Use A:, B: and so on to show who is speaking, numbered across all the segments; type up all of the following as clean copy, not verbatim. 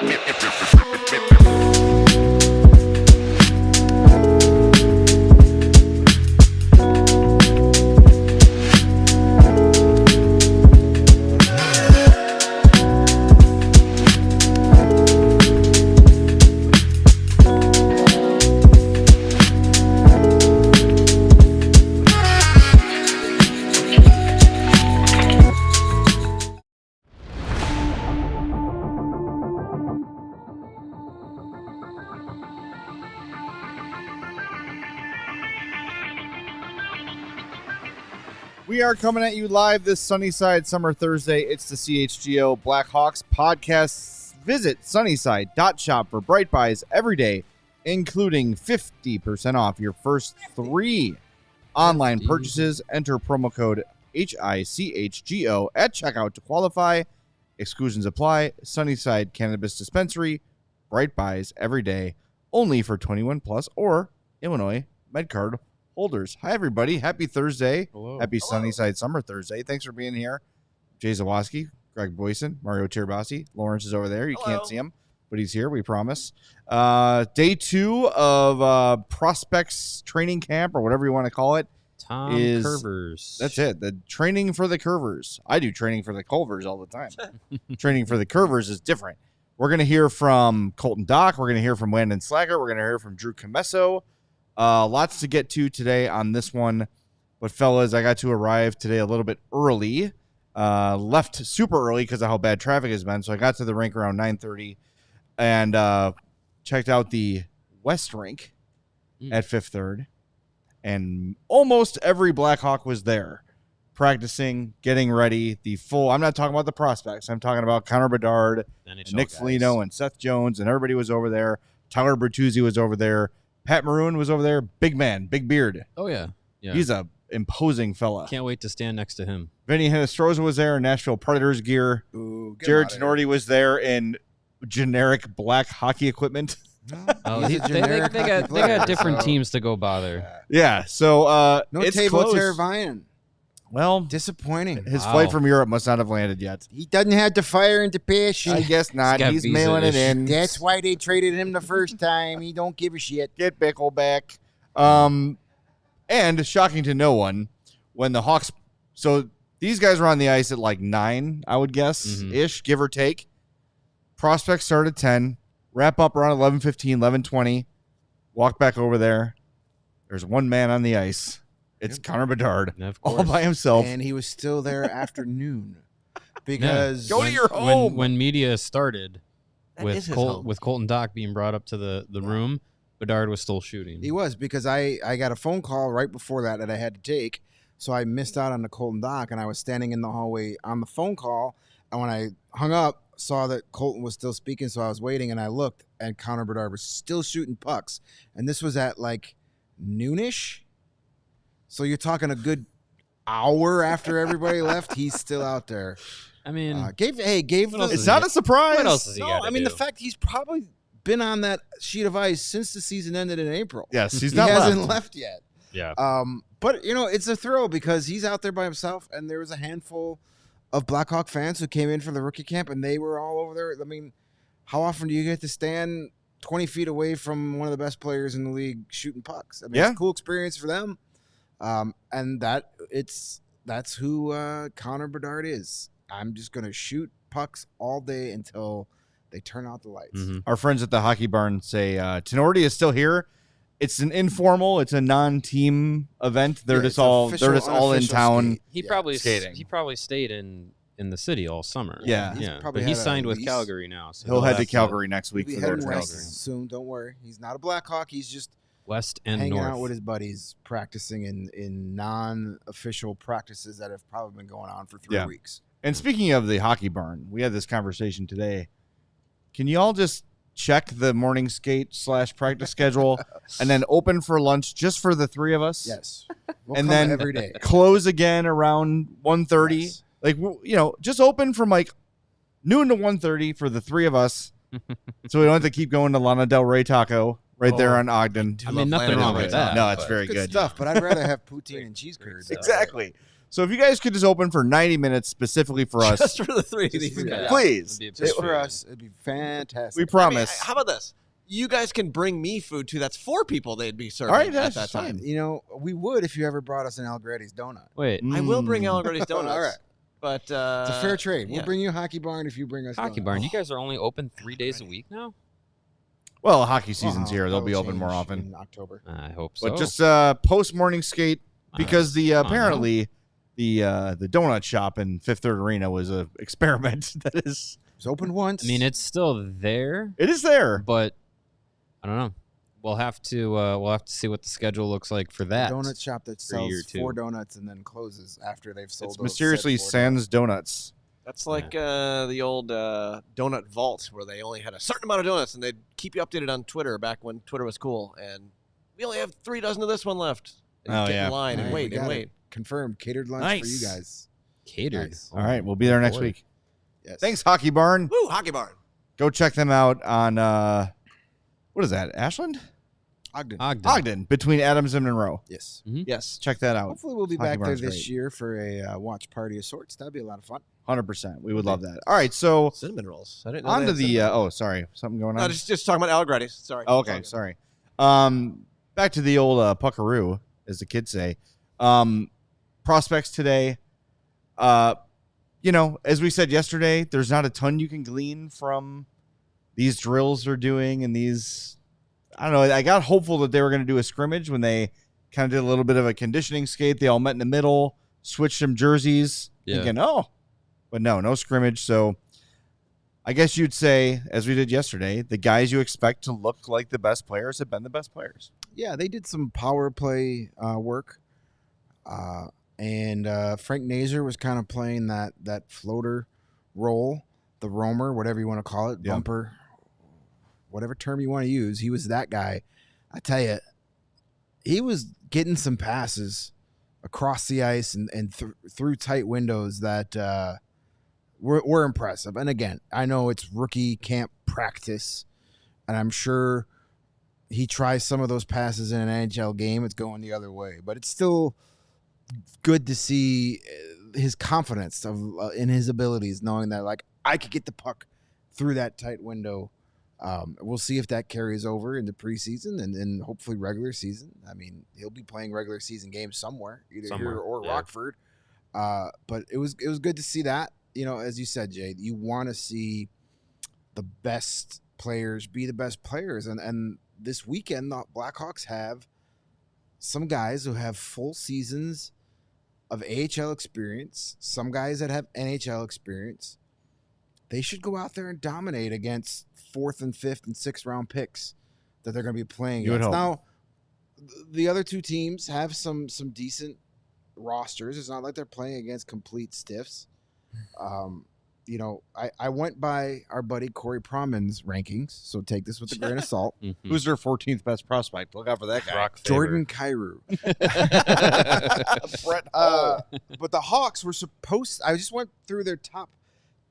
A: We are coming at you live this Sunnyside Summer Thursday. It's the CHGO Blackhawks Podcast. Visit sunnyside.shop for bright buys every day, including 50% off your first 3 online purchases. Enter promo code HICHGO at checkout to qualify. Exclusions apply. Sunnyside Cannabis Dispensary. Bright buys every day, only for 21 plus or Illinois MedCard holders. Hi, everybody. Happy Thursday.
B: Hello.
A: Happy Sunnyside Summer Thursday. Thanks for being here. Jay Zawaski, Greg Boysen, Mario Tirabassi. Lawrence is over there. You can't see him, but he's here. We promise. Day 2 of Prospects training camp, or whatever you want to call it.
B: Tom Kurvers.
A: That's it. The training for the Kurvers. I do training for the Culvers all the time. Training for the Kurvers is different. We're going to hear from Colton Dach. We're going to hear from Landon Slaggert. We're going to hear from Drew Commesso. Lots to get to today on this one. But, fellas, I got to arrive today a little bit early. Left super early because of how bad traffic has been. So I got to the rink around 9:30 and checked out the West Rink at Fifth Third. And almost every Blackhawk was there practicing, getting ready. I'm not talking about the prospects. I'm talking about Connor Bedard, and Nick Foligno, and Seth Jones, and everybody was over there. Tyler Bertuzzi was over there. Pat Maroon was over there. Big man, big beard.
B: Oh, yeah.
A: He's a imposing fella.
B: Can't wait to stand next to him.
A: Vinny Hinostroza was there in Nashville Predators gear.
C: Ooh,
A: Jared Tenorti was there in generic black hockey equipment.
B: Oh, they got different teams to go bother.
A: Yeah, so
C: no
A: it's
C: Teuvo
A: close.
C: Teravainen.
A: Well,
C: Disappointing.
A: his flight from Europe must not have landed yet.
C: He doesn't have the fire and the passion.
A: I guess not.
B: got
A: He's
B: visa
A: mailing it
B: issues.
A: in.
C: That's why they traded him the first time. He don't give a shit.
A: Get Bickle back. And shocking to no one, when the Hawks... So these guys were on the ice at like 9, I would guess, ish, give or take. Prospects start at 10. Wrap up around 11:15, 11:20. Walk back over there. There's one man on the ice. It's Connor Bedard, all by himself.
C: And he was still there after noon. Because
A: Go to your home.
B: When media started
C: is his
B: with
C: home.
B: Colton Dach being brought up to the room, Bedard was still shooting.
C: He was, because I got a phone call right before that I had to take. So I missed out on the Colton Dach, and I was standing in the hallway on the phone call. And when I hung up, saw that Colton was still speaking, so I was waiting, and I looked, and Connor Bedard was still shooting pucks. And this was at like noonish. So you're talking a good hour after everybody left. He's still out there.
B: I mean,
A: It's not a surprise.
B: What else does he got to do?
C: the fact he's probably been on that sheet of ice since the season ended in April.
A: Yes, he's
C: He
A: not
C: hasn't
A: left.
C: left yet.
B: Yeah.
C: But it's a thrill because he's out there by himself, and there was a handful of Blackhawk fans who came in for the rookie camp, and they were all over there. I mean, how often do you get to stand 20 feet away from one of the best players in the league shooting pucks? I mean, it's a cool experience for them. And that's who Connor Bedard is. I'm just gonna shoot pucks all day until they turn out the lights.
A: Our friends at the Hockey Barn say Tenorti is still here. It's an informal. It's a non-team event. They're just all in town.
B: He probably
A: skating.
B: He probably stayed in the city all summer.
A: Yeah.
B: But he's signed with Calgary now. So
A: He'll head to Calgary next week
C: He'll
A: for
C: be
A: their
C: heading
A: training.
C: west soon. Don't worry. He's not a Blackhawk. He's just
B: west and
C: hanging
B: north.
C: out with his buddies, practicing in non-official practices that have probably been going on for 3 weeks.
A: And speaking of the Hockey Barn, we had this conversation today. Can you all just check the morning skate / practice schedule and then open for lunch just for the 3 of us?
C: Yes. We'll
A: and
C: come
A: then
C: every day.
A: Close again around 1:30.
C: Yes.
A: Like, just open from like noon to 1:30 for the 3 of us. So we don't have to keep going to Lana Del Rey Taco right there on Ogden.
B: I mean, nothing wrong with that.
A: No, it's very
C: Good
A: good
C: stuff, but I'd rather have poutine and cheese curds.
A: Exactly. So if you guys could just open for 90 minutes specifically for us.
D: Just for the three of these guys.
A: Please.
C: Just for us, it'd be fantastic.
A: We promise.
D: How about this? You guys can bring me food, too. That's 4 people they'd be serving
A: All right,
D: at
A: that's
D: that time.
A: fine.
C: You know, we would if you ever brought us an Allegretti's donut.
B: Wait,
D: I will bring Allegretti's donuts.
C: All right.
D: But
C: It's a fair trade.
D: yeah.
C: We'll bring you a Hockey Barn if you bring us
B: Hockey
C: donuts.
B: Barn. You guys are only open 3 days a week now?
A: Well, hockey season's
C: Wow,
A: here. They'll
C: that'll
A: be open more
C: change
A: often.
C: in October.
B: I hope so.
A: But just post morning skate because the apparently the donut shop in Fifth Third Arena was a experiment that is.
C: It's open once.
B: I mean, it's still there,
A: It is there.
B: but I don't know. We'll have to see what the schedule looks like for that.
C: a donut shop that
B: for a year
C: sells
B: or
C: 4
B: two.
C: donuts and then closes after they've sold.
A: It's
C: those
A: mysteriously
C: said 4
A: Sans Donuts.
D: That's like the old donut vault where they only had a certain amount of donuts and they'd keep you updated on Twitter back when Twitter was cool. And we only have 3 dozen of this one left. And
A: Oh,
D: get
A: yeah.
D: in line and
C: All right,
D: wait
C: we
D: and
C: got
D: wait.
C: it. Confirmed. Catered lunch for you
A: Nice.
C: guys.
B: Catered.
C: Nice.
A: All right, we'll be there next
B: boy.
A: week.
C: Yes.
A: Thanks, Hockey Barn.
D: Woo, Hockey Barn.
A: Go check them out on what is that? Ashland? Ogden, between Adams and Monroe.
C: Yes.
D: Yes.
A: Check that out.
C: Hopefully we'll be
A: Hockey
C: back there
A: Barn's
C: this
A: great.
C: year for a watch party of sorts. That'd be a lot of fun.
A: 100%. We would love that. All right, so
D: Cinnamon rolls. I didn't know
A: on
D: they
A: to
D: had
A: the
D: cinnamon rolls.
A: sorry, something going on.
D: No, just talking about Allegretti's. Sorry.
A: Oh, okay, sorry. Back to the old puckaroo, as the kids say. Prospects today. As we said yesterday, there's not a ton you can glean from these drills they're doing and these. I don't know. I got hopeful that they were going to do a scrimmage when they kind of did a little bit of a conditioning skate. They all met in the middle, switched some jerseys, thinking, but no scrimmage. So I guess you'd say, as we did yesterday, the guys you expect to look like the best players have been the best players.
C: Yeah, they did some power play work. And Frank Nazar was kind of playing that floater role, the roamer, whatever you want to call it,
A: Yeah.
C: bumper, whatever term you want to use. He was that guy. I tell you, he was getting some passes across the ice and through tight windows that were impressive. And again, I know it's rookie camp practice, and I'm sure he tries some of those passes in an NHL game. It's going the other way, but it's still good to see his confidence in his abilities, knowing that like I could get the puck through that tight window. We'll see if that carries over into preseason and hopefully regular season. I mean, he'll be playing regular season games somewhere, either here or Rockford. But it was good to see that. You know, as you said, Jade, you want to see the best players be the best players, and this weekend the Blackhawks have some guys who have full seasons of AHL experience, some guys that have NHL experience. They should go out there and dominate against 4th and 5th and 6th round picks that they're going to be playing
A: You would
C: against.
A: hope.
C: Now, the other two teams have some decent rosters. It's not like they're playing against complete stiffs. You know, I went by our buddy Corey Proman's rankings, so take this with a grain of salt.
A: Who's their 14th best prospect? Look out for that guy.
B: Rock
C: Jordan Kyrou.
A: Brett.
C: But the Hawks were supposed. I just went through their top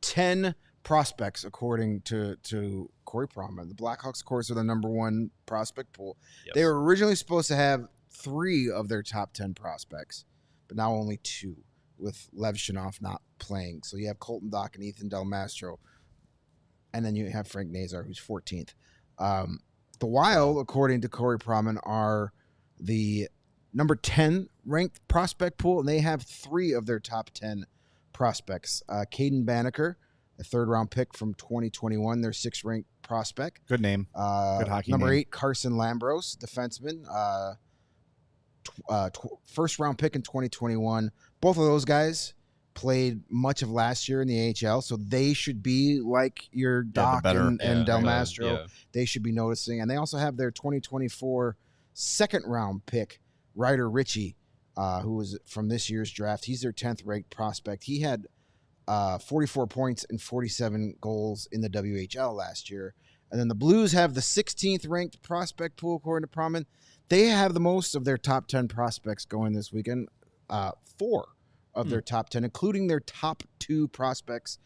C: 10 prospects according to Corey Proman. The Blackhawks, of course, are the number 1 prospect pool.
B: Yes.
C: They were originally supposed to have 3 of their top 10 prospects, but now only 2, with Levshunov not playing. So you have Colton Dach and Ethan Del Mastro, and then you have Frank Nazar, who's 14th. The Wild, according to Corey Proman, are the number 10 ranked prospect pool, and they have 3 of their top 10 prospects. Caden Banneker, a 3rd-round pick from 2021, their 6th ranked prospect.
A: Good name. Good hockey
C: Number
A: name.
C: 8, Carson Lambros, defenseman, 1st-round pick in 2021. Both of those guys played much of last year in the AHL, so they should be like your Doc and Del Mastro.
B: Yeah.
C: They should be noticing. And they also have their 2024 2nd-round pick, Ryder Ritchie, who was from this year's draft. He's their 10th ranked prospect. He had 44 points and 47 goals in the WHL last year. And then the Blues have the 16th ranked prospect pool, according to Proman. They have the most of their top 10 prospects going this weekend, 4 of their top 10, including their top 2 prospects.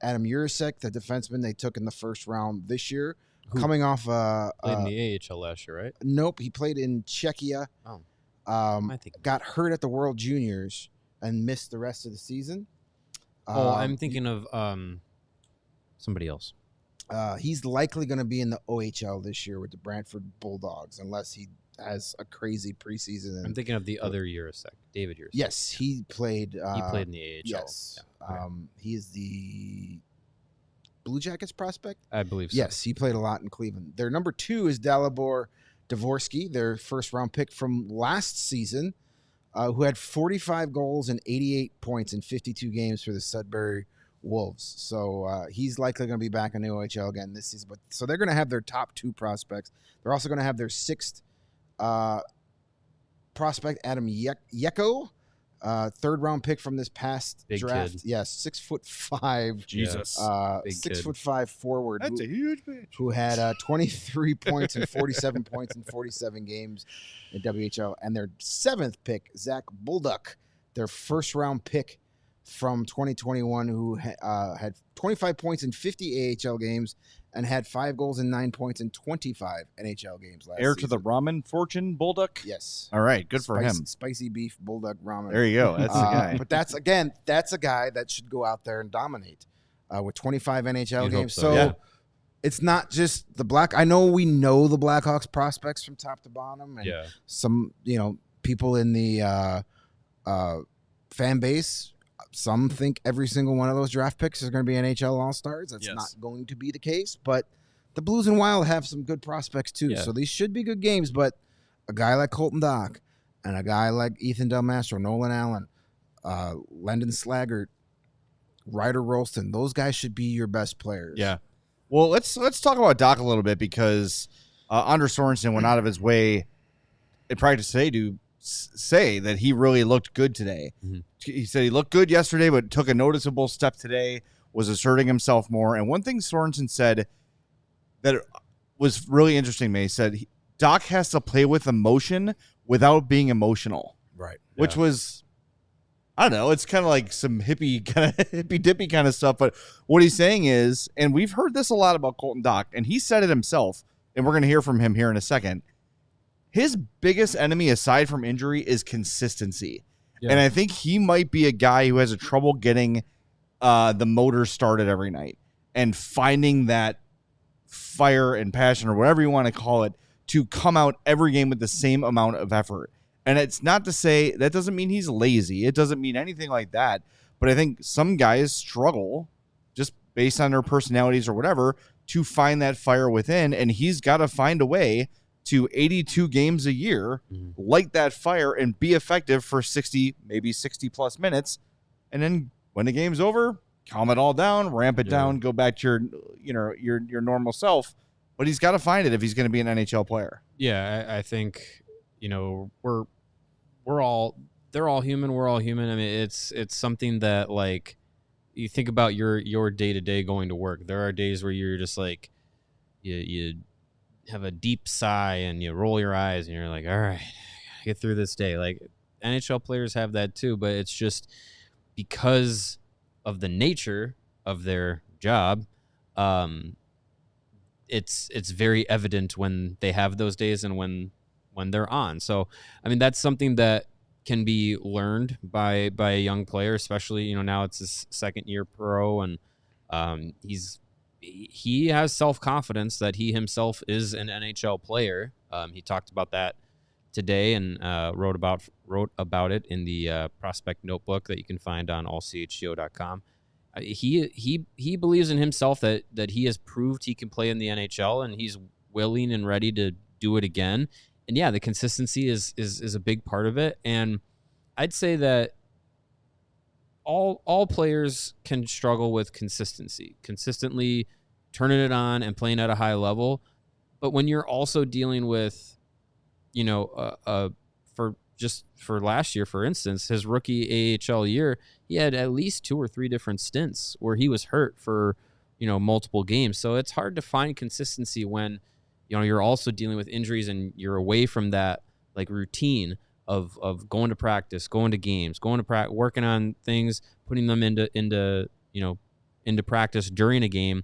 C: Adam Jurasek, the defenseman they took in the 1st round this year, coming off
B: Played in the AHL last year, right?
C: Nope, he played in Czechia.
B: Oh.
C: Got hurt at the World Juniors, and miss the rest of the season.
B: I'm thinking of somebody else.
C: He's likely going to be in the OHL this year with the Brantford Bulldogs, unless he has a crazy preseason.
B: I'm thinking of the other Jurasek, David Jurasek.
C: Yes, he played.
B: He played in the AHL.
C: Yes,
B: Yeah, okay.
C: he is the Blue Jackets prospect.
B: I believe so.
C: Yes, he played a lot in Cleveland. Their number 2 is Dalibor Dvorsky, their first-round pick from last season, who had 45 goals and 88 points in 52 games for the Sudbury Wolves. So he's likely going to be back in the OHL again this season. But so they're going to have their top 2 prospects. They're also going to have their 6th prospect, Adam Yeko, third-round pick from this past
B: Big
C: draft.
B: kid.
C: Yes, 6'5".
A: Jesus.
B: Big
C: 6'5" forward.
A: That's a huge bitch.
C: Who had 23 points and 47 points in 47 games in WHL. And their 7th pick, Zach Bulduck, their first-round pick from 2021, who had 25 points in 50 AHL games and had 5 goals and 9 points in 25 NHL games last
A: Heir
C: season.
A: to the ramen fortune, Bulldog?
C: Yes.
A: All right, good for him.
C: Spicy beef bulldog ramen.
A: There you go. That's the guy.
C: But that's a guy that should go out there and dominate with 25 NHL
B: You'd hope
C: games.
B: so,
C: So
B: yeah.
C: it's not just the I know we know the Blackhawks prospects from top to bottom, and
B: Yeah.
C: some people in the fan base. Some think every single one of those draft picks is going to be NHL All-Stars. That's
A: Yes.
C: not going to be the case, but the Blues and Wild have some good prospects too.
B: Yeah.
C: So these should be good games, but a guy like Colton Dach and a guy like Ethan Del Mastro, Nolan Allen, Landon Slaggert, Ryder Rolston, those guys should be your best players.
A: Yeah. Well, let's talk about Doc a little bit because Anders Sorensen went out of his way in practice today to say that he really looked good today.
B: Mm-hmm.
A: He said he looked good yesterday, but took a noticeable step today, was asserting himself more. And one thing Sorensen said that was really interesting to me, he said Doc has to play with emotion without being emotional.
C: Right.
A: Which was, I don't know, it's kind of like some hippie dippy kind of stuff. But what he's saying is, and we've heard this a lot about Colton Dach, and he said it himself, and we're going to hear from him here in a second. His biggest enemy, aside from injury, is consistency. Yeah. And I think he might be a guy who has a trouble getting the motor started every night and finding that fire and passion, or whatever you want to call it, to come out every game with the same amount of effort. And it's not to say that doesn't mean he's lazy. It doesn't mean anything like that. But I think some guys struggle just based on their personalities or whatever to find that fire within. And he's got to find a way to 82 games a year, light that fire and be effective for 60, maybe 60 plus minutes. And then when the game's over, calm it all down, ramp it down, go back to your normal self. But he's got to find it if he's going to be an NHL player.
B: Yeah, I think, they're all human. We're all human. I mean, it's something that, like, you think about your day-to-day going to work. There are days where you're just like, you have a deep sigh and you roll your eyes and you're like, all right, get through this day. Like, NHL players have that too, but it's just because of the nature of their job. It's very evident when they have those days and when they're on. So, I mean, that's something that can be learned by a young player, especially, now it's his second year pro, and he has self-confidence that he himself is an NHL player. He talked about that today and wrote about it in the prospect notebook that you can find on ALLCITY.com. He believes in himself that he has proved he can play in the NHL, and he's willing and ready to do it again. And yeah, the consistency is a big part of it. And I'd say that all players can struggle with consistently turning it on and playing at a high level. But when you're also dealing with, for last year, for instance, his rookie AHL year, he had at least 2 or 3 different stints where he was hurt for, multiple games. So it's hard to find consistency when, you're also dealing with injuries and you're away from that, like, routine of going to practice, going to games, going to practice, working on things, putting them into practice during a game.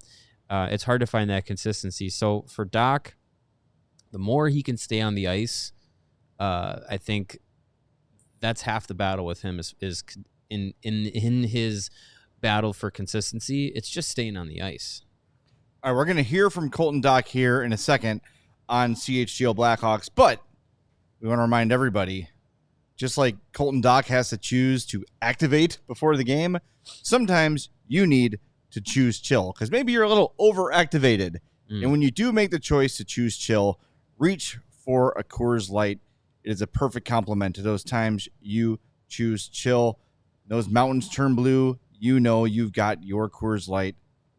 B: It's hard to find that consistency. So for Doc, the more he can stay on the ice, I think that's half the battle with him is in his battle for consistency. It's just staying on the ice.
A: All right, we're going to hear from Colton Dach here in a second on CHGO Blackhawks, but we want to remind everybody, just like Colton Dach has to choose to activate before the game, sometimes you need to choose chill because maybe you're a little overactivated. And when you do make the choice to choose chill, reach for a Coors Light. It is a perfect complement to those times you choose chill. Those mountains turn blue. You know you've got your Coors Light,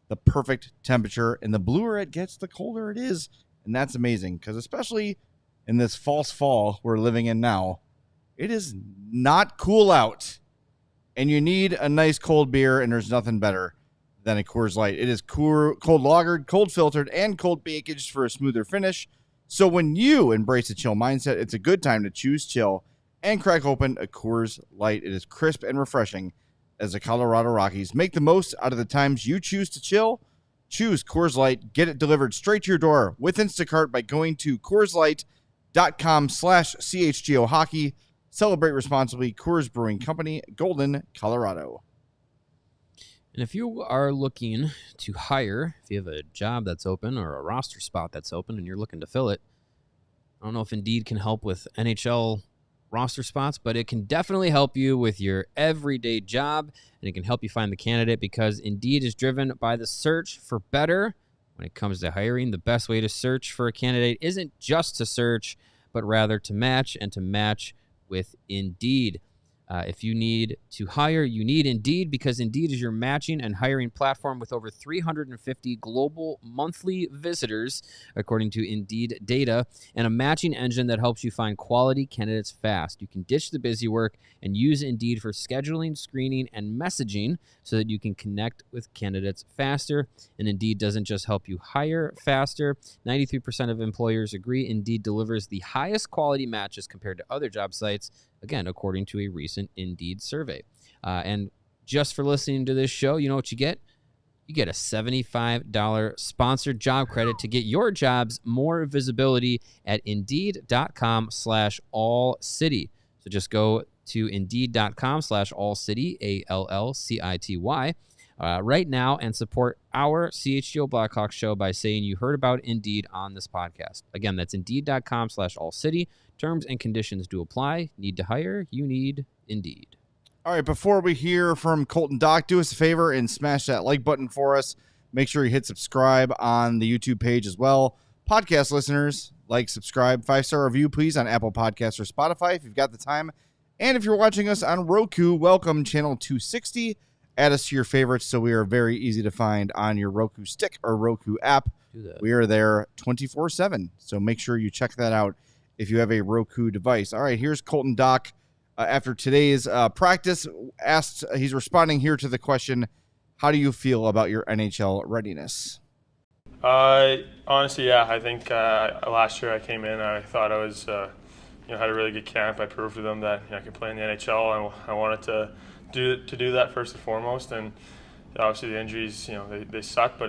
A: the perfect temperature. And the bluer it gets, the colder it is. And that's amazing because especially in this false fall we're living in now, it is not cool out. And you need a nice cold beer, and there's nothing better than a Coors Light. It is cold lagered, cold filtered, and cold packaged for a smoother finish. So when you embrace a chill mindset, it's a good time to choose chill and crack open a Coors Light. It is crisp and refreshing as the Colorado Rockies make the most out of the times you choose to chill. Choose Coors Light. Get it delivered straight to your door with Instacart by going to CoorsLight.com/CHGO Hockey. Celebrate responsibly. Coors Brewing Company, Golden, Colorado.
B: And if you are looking to hire, if you have a job that's open or a roster spot that's open and you're looking to fill it, I don't know if Indeed can help with NHL roster spots, but it can definitely help you with your everyday job, and it can help you find the candidate because Indeed is driven by the search for better. When it comes to hiring, the best way to search for a candidate isn't just to search, but rather to match, and to match with Indeed. If you need to hire, you need Indeed because Indeed is your matching and hiring platform with over 350 global monthly visitors, according to Indeed data, and a matching engine that helps you find quality candidates fast. You can ditch the busy work and use Indeed for scheduling, screening, and messaging so that you can connect with candidates faster. And Indeed doesn't just help you hire faster. 93% of employers agree Indeed delivers the highest quality matches compared to other job sites, again, according to a recent Indeed survey. And just for listening to this show, you know what you get? You get a $75 sponsored job credit to get your jobs more visibility at Indeed.com/AllCity. So just go to Indeed.com/AllCity, ALLCITY, right now and support our CHGO Blackhawks show by saying you heard about Indeed on this podcast. Again, that's Indeed.com/AllCity. Terms and conditions do apply. Need to hire? You need Indeed.
A: All right, before we hear from Colton Dach, do us a favor and smash that like button for us. Make sure you hit subscribe on the YouTube page as well. Podcast listeners, like, subscribe, 5-star review, please, on Apple Podcasts or Spotify if you've got the time. And if you're watching us on Roku, welcome channel 260. Add us to your favorites so we are very easy to find on your Roku stick or Roku app. We are there 24/7, so make sure you check that out if you have a Roku device. All right, here's Colton Dach. After today's practice, he's responding here to the question, how do you feel about your NHL readiness?
E: Honestly, yeah, I think last year I came in, I thought I was, had a really good camp. I proved to them that I could play in the NHL, and I wanted to do that first and foremost. And obviously the injuries, they suck, but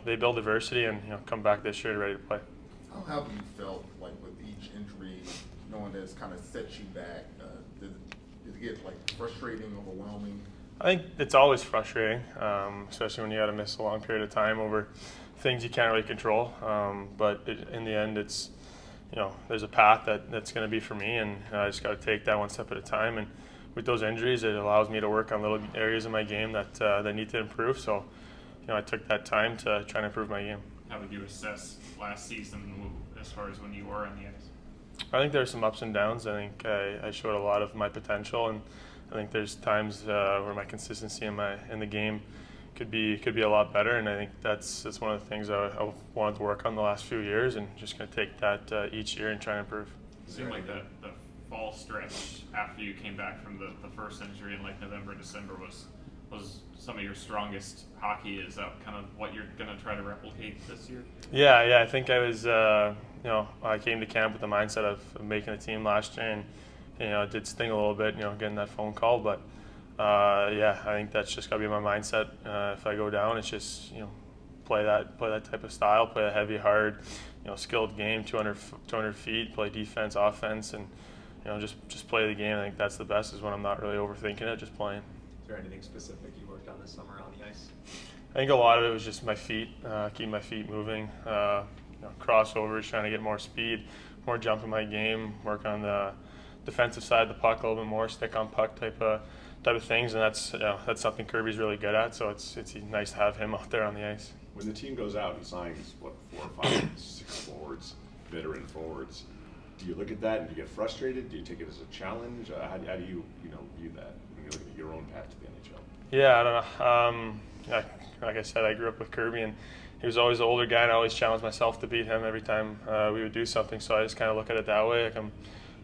E: they build adversity and come back this year ready to play.
F: How have you felt like with each injury, knowing that it's kind of set you back? Did it get frustrating, overwhelming?
E: I think it's always frustrating, especially when you got to miss a long period of time over things you can't really control. But in the end, it's there's a path that's going to be for me, and I just got to take that one step at a time. And with those injuries, it allows me to work on little areas of my game that need to improve. So, I took that time to try and improve my game.
G: How would you assess last season as far as when you were on the ice?
E: I think there's some ups and downs. I think I showed a lot of my potential, and I think there's times where my consistency in the game could be a lot better. And I think that's one of the things I wanted to work on the last few years, and just going to take that each year and try and improve.
G: It seemed like the fall stretch after you came back from the first injury in November, December was some of your strongest hockey. Is that kind of what you're going to try to replicate this year?
E: Yeah. I think I was, I came to camp with the mindset of making the team last year, and it did sting a little bit, getting that phone call. But I think that's just got to be my mindset. If I go down, it's just play that type of style, play a heavy, hard, skilled game, 200 feet, play defense, offense, and just play the game. I think that's the best, is when I'm not really overthinking it, just playing.
H: Is there anything specific you worked on this summer on the ice?
E: I think a lot of it was just my feet, keeping my feet moving, crossovers, trying to get more speed, more jump in my game, work on the defensive side of the puck a little bit more, stick on puck type of things, and that's something Kirby's really good at. So it's nice to have him out there on the ice.
I: When the team goes out and signs 4 or 5, 6 forwards, veteran forwards, do you look at that and do you get frustrated? Do you take it as a challenge? How do you view that when you look at your own path to the NHL?
E: Yeah, I don't know. Like I said, I grew up with Kirby, and he was always the older guy, and I always challenged myself to beat him every time we would do something. So I just kind of look at it that way. Like I'm,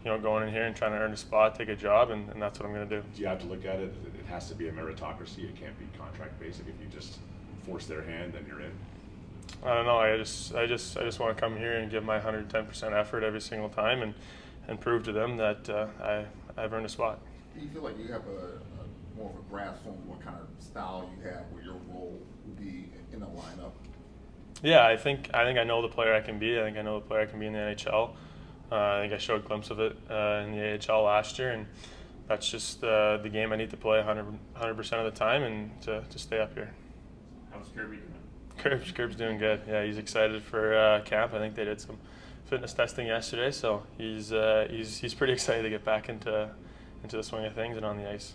E: going in here and trying to earn a spot, take a job, and that's what I'm going to do.
I: Do you have to look at it? It has to be a meritocracy. It can't be contract based. If you just force their hand, then you're in.
E: I don't know. I just want to come here and give my 110% effort every single time, and prove to them that I've earned a spot.
F: Do you feel like you have a more of a grasp on what kind of style you have, what your role will be in the lineup?
E: Yeah, I think I know the player I can be. I think I know the player I can be in the NHL. I think I showed a glimpse of it in the AHL last year, and that's just the game I need to play 100% of the time and to stay up here.
G: How's Kirby doing?
E: Curb's doing good. Yeah, he's excited for camp. I think they did some fitness testing yesterday, so he's pretty excited to get back into the swing of things and on the ice.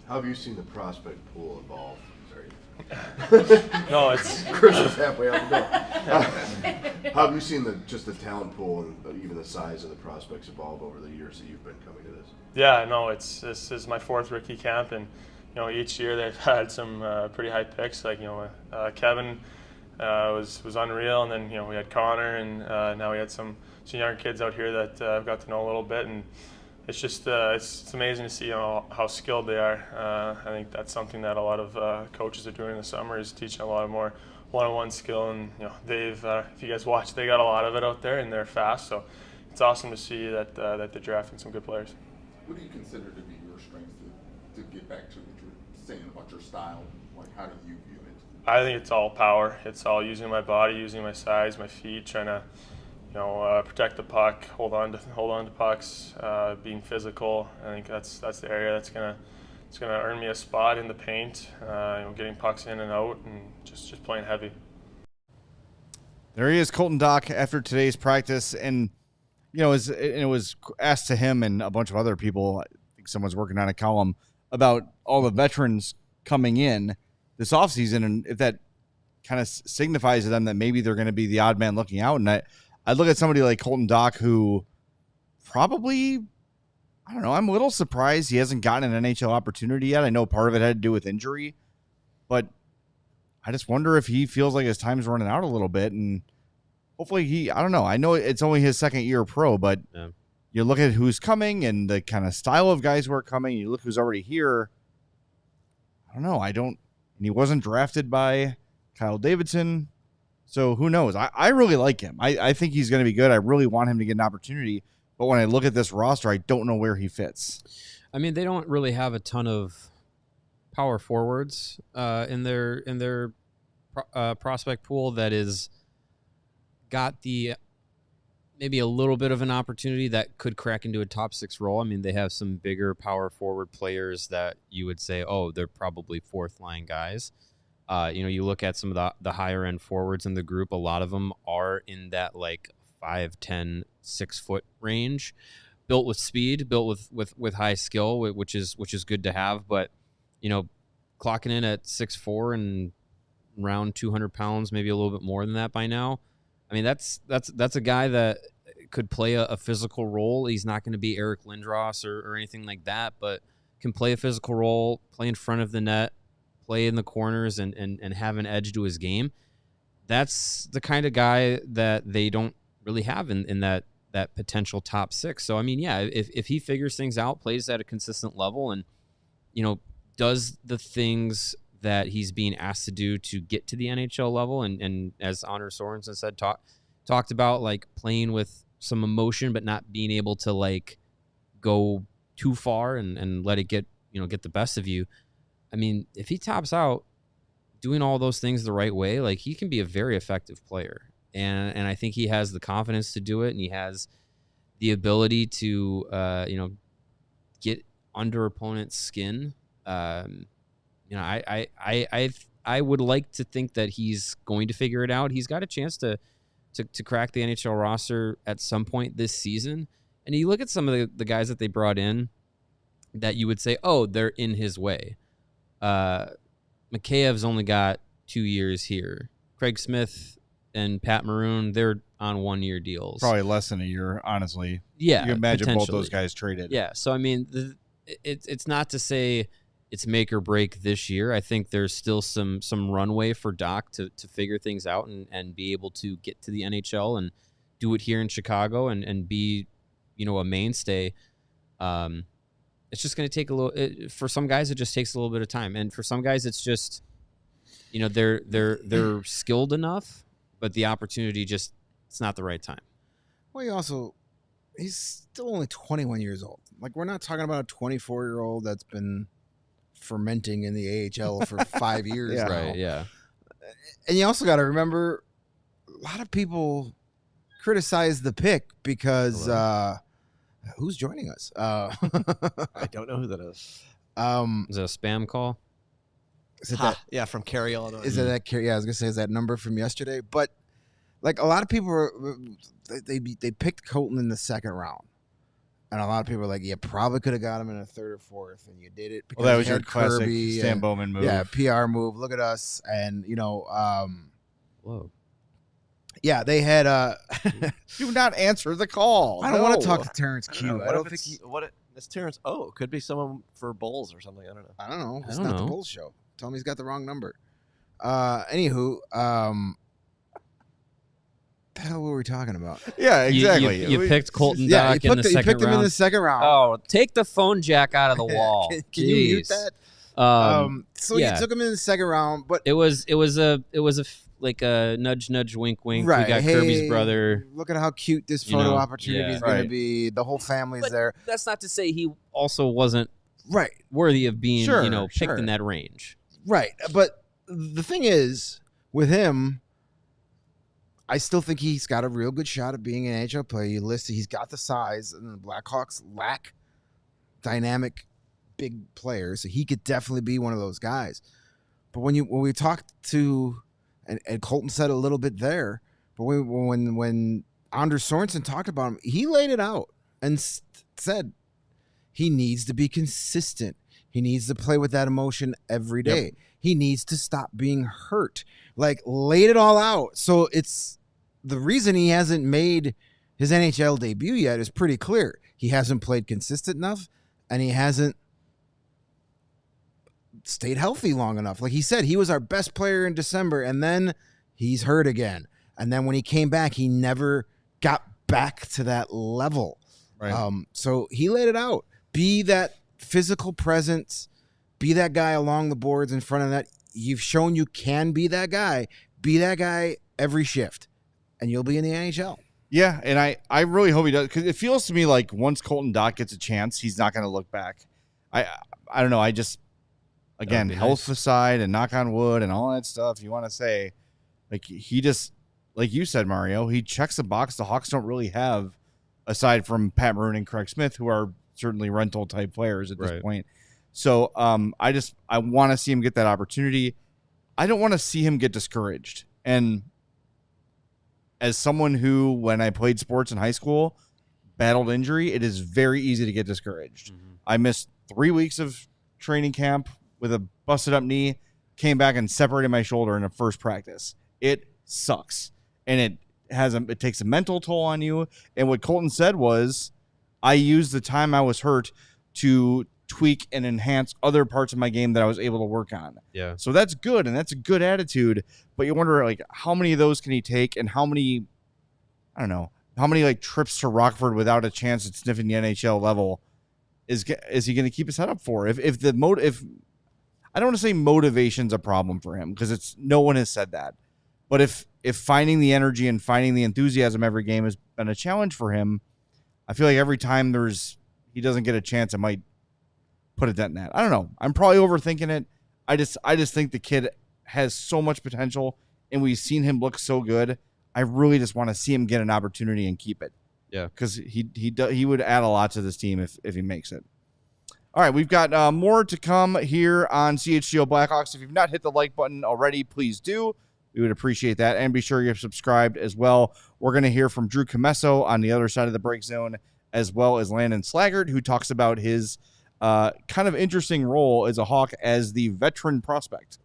J: How have you seen the prospect pool evolve? Sorry.
E: No, it's
J: Chris is halfway out the door. How have you seen the talent pool and even the size of the prospects evolve over the years that you've been coming to this?
E: Yeah, no, this is my 4th rookie camp, and each year they've had some pretty high picks. Like Kevin was unreal, and then we had Connor, and now we had some younger kids out here that I've got to know a little bit, and it's just it's amazing to see how skilled they are. I think that's something that a lot of coaches are doing in the summer, is teaching a lot of more one-on-one skill, and they've if you guys watch, they got a lot of it out there, and they're fast. So it's awesome to see that they're drafting some good players.
F: What do you consider to be your strengths to get back to what you're saying about your style? Like, how do you view it?
E: I think it's all power. It's all using my body, using my size, my feet, trying to protect the puck, hold on to pucks, being physical. I think that's the area that's gonna earn me a spot in the paint. Getting pucks in and out, and just playing heavy.
A: There he is, Colton Dach, after today's practice, and it was asked to him and a bunch of other people. I think someone's working on a column about all the veterans coming in this offseason, and if that kind of signifies to them that maybe they're going to be the odd man looking out. And I look at somebody like Colton Dach, who probably, I don't know, I'm a little surprised he hasn't gotten an NHL opportunity yet. I know part of it had to do with injury, but I just wonder if he feels like his time's running out a little bit, and hopefully I don't know. I know it's only his 2nd year pro, but
B: Yeah.
A: You look at who's coming and the kind of style of guys who are coming. You look who's already here. I don't know. And he wasn't drafted by Kyle Davidson. So who knows? I really like him. I think he's going to be good. I really want him to get an opportunity. But when I look at this roster, I don't know where he fits.
B: I mean, they don't really have a ton of power forwards in their prospect pool that is got the maybe a little bit of an opportunity that could crack into a top 6 role. I mean, they have some bigger power forward players that you would say, oh, they're probably 4th line guys. You look at some of the higher end forwards in the group, a lot of them are in that like 5'10", 6 foot range, built with speed, built with high skill, which is good to have. But, clocking in at 6'4" and around 200 pounds, maybe a little bit more than that by now. I mean, that's a guy that could play a physical role. He's not going to be Eric Lindros or anything like that, but can play a physical role, play in front of the net, play in the corners, and have an edge to his game. That's the kind of guy that they don't really have in that potential top 6. So, I mean, yeah, if he figures things out, plays at a consistent level, and, does the things that he's being asked to do to get to the NHL level, and as Anders Sorensen said, talked about like playing with some emotion, but not being able to like go too far and let it get the best of you. I mean, if he tops out doing all those things the right way, like he can be a very effective player. And I think he has the confidence to do it, and he has the ability to get under opponent's skin. I would like to think that he's going to figure it out. He's got a chance to crack the NHL roster at some point this season. And you look at some of the guys that they brought in that you would say, oh, they're in his way. Mikheyev's only got 2 years here. Craig Smith and Pat Maroon, they're on 1-year deals.
A: Probably less than a year, honestly.
B: Yeah,
A: you imagine both
B: potentially.
A: those guys traded.
B: Yeah, so I mean, it's not to say it's make or break this year. I think there's still some runway for Dach to figure things out and be able to get to the NHL and do it here in Chicago and be, a mainstay. It's just going to take a little. For some guys, it just takes a little bit of time, and for some guys, it's just, they're skilled enough, but the opportunity it's not the right time.
C: Well, he's still only 21 years old. Like, we're not talking about a 24-year-old that's been fermenting in the AHL for 5 years now.
B: Right, yeah.
C: And you also got to remember, a lot of people criticize the pick because who's joining us?
D: I don't know who that is.
B: Is it a spam call?
C: Is it that?
D: Yeah, from Cary, Illinois.
C: Is it that? Yeah, I was gonna say, is that number from yesterday? But like, a lot of people they picked Colton in the second round, and a lot of people are like, you probably could have got him in a third or fourth, and you did it because
A: that was
C: you
A: your
C: had
A: classic
C: Kirby
A: Stan
C: and-
A: Bowman move.
C: Yeah, PR move. Look at us, and
B: Whoa.
C: yeah, they had.
A: Do not answer the call.
C: I don't want to
A: No.
C: talk to Terrence Q. I
D: What
C: don't
D: if
C: think
D: it's it's Terrence? Oh, it could be someone for Bulls or something. I don't know.
C: I don't know. It's
B: I don't
C: not the
B: know.
C: Bulls show. Tell him he's got the wrong number. Anywho, the hell were we talking about?
A: Yeah, exactly.
B: You picked Colton
C: Yeah,
B: Dach in the
C: you
B: second
C: picked him
B: round.
C: in the second round.
B: Oh, take the phone jack out of the wall.
C: Can you mute
B: Jeez.
C: that? So
B: yeah.
C: you took him in the second round, but
B: It was like a nudge, wink.
C: right,
B: We got
C: hey,
B: Kirby's brother.
C: Look at how cute this
B: You
C: photo
B: know,
C: opportunity
B: yeah.
C: is going
A: Right.
C: to be. The whole family's
B: But
C: there.
B: That's not to say he also wasn't
C: Right,
B: worthy of being,
A: Sure,
B: picked
A: sure.
B: in that range.
C: right. But the thing is, with him, I still think he's got a real good shot of being an NHL player. You listen, he's got the size, and the Blackhawks lack dynamic big players, so he could definitely be one of those guys. But when we talked to, and Colton said a little bit there, but when Anders Sorensen talked about him, he laid it out and said he needs to be consistent. He needs to play with that emotion every day.
A: Yep.
C: He needs to stop being hurt. Like, laid it all out. So it's the reason he hasn't made his NHL debut yet is pretty clear. He hasn't played consistent enough, and he hasn't stayed healthy long enough. Like he said, he was our best player in December, and then he's hurt again. And then when he came back, he never got back to that level.
A: Right.
C: So he laid it out. Be that physical presence. Be that guy along the boards in front of that. You've shown you can be that guy. Be that guy every shift, and you'll be in the NHL.
A: Yeah, and I really hope he does, because it feels to me like once Colton Dach gets a chance, he's not going to look back. I don't know. I just, again,
B: be
A: health
B: nice.
A: aside and knock on wood and all that stuff you want to say, like he just, like you said, Mario, he checks the box the Hawks don't really have, aside from Pat Maroon and Craig Smith, who are certainly rental type players at this
B: Right.
A: point. So I want to see him get that opportunity. I don't want to see him get discouraged. And as someone who, when I played sports in high school, battled injury, it is very easy to get discouraged. I missed 3 weeks of training camp with a busted up knee, came back and separated my shoulder in the first practice. It sucks. And it takes a mental toll on you. And what Colton said was, I used the time I was hurt to tweak and enhance other parts of my game that I was able to work on.
B: Yeah.
A: So that's good, and that's a good attitude. But you wonder, like, how many of those can he take, and how many, I don't know, how many like trips to Rockford without a chance at sniffing the NHL level is he going to keep his head up for? If I don't want to say motivation's a problem for him, because no one has said that, but if finding the energy and finding the enthusiasm every game has been a challenge for him, I feel like every time he doesn't get a chance, it might put a dent in that. I don't know. I'm probably overthinking it. I just think the kid has so much potential, and we've seen him look so good. I really just want to see him get an opportunity and keep it.
B: Yeah.
A: because he would add a lot to this team if he makes it. All right, we've got more to come here on CHGO Blackhawks. If you've not hit the like button already, please do. We would appreciate that. And be sure you're subscribed as well. We're going to hear from Drew Commesso on the other side of the break zone, as well as Landon Slaggert, who talks about his kind of interesting role as a Hawk as the veteran prospect.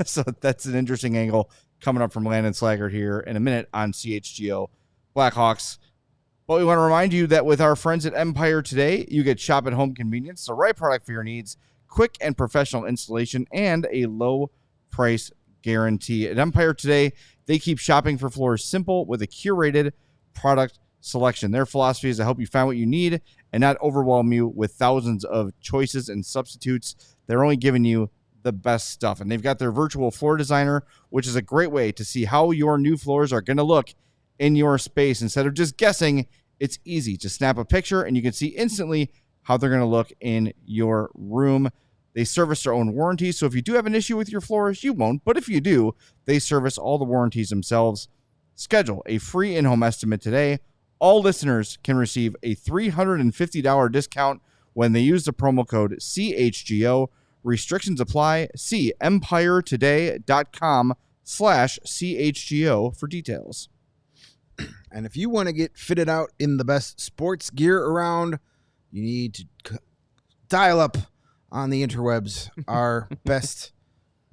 A: So that's an interesting angle coming up from Landon Slaggert here in a minute on CHGO Blackhawks. But we want to remind you that with our friends at Empire Today, you get shop at home convenience, the right product for your needs, quick and professional installation, and a low price guarantee. At Empire Today, they keep shopping for floors simple with a curated product selection. Their philosophy is to help you find what you need and not overwhelm you with thousands of choices and substitutes. They're only giving you the best stuff. And they've got their virtual floor designer, which is a great way to see how your new floors are going to look in your space. Instead of just guessing, it's easy to snap a picture and you can see instantly how they're going to look in your room. They service their own warranty, so if you do have an issue with your floors, you won't. But if you do, they service all the warranties themselves. Schedule a free in-home estimate today. All listeners can receive a $350 discount when they use the promo code CHGO. Restrictions apply. See empiretoday.com/CHGO for details.
C: And if you want to get fitted out in the best sports gear around, you need to dial up on the interwebs. Our best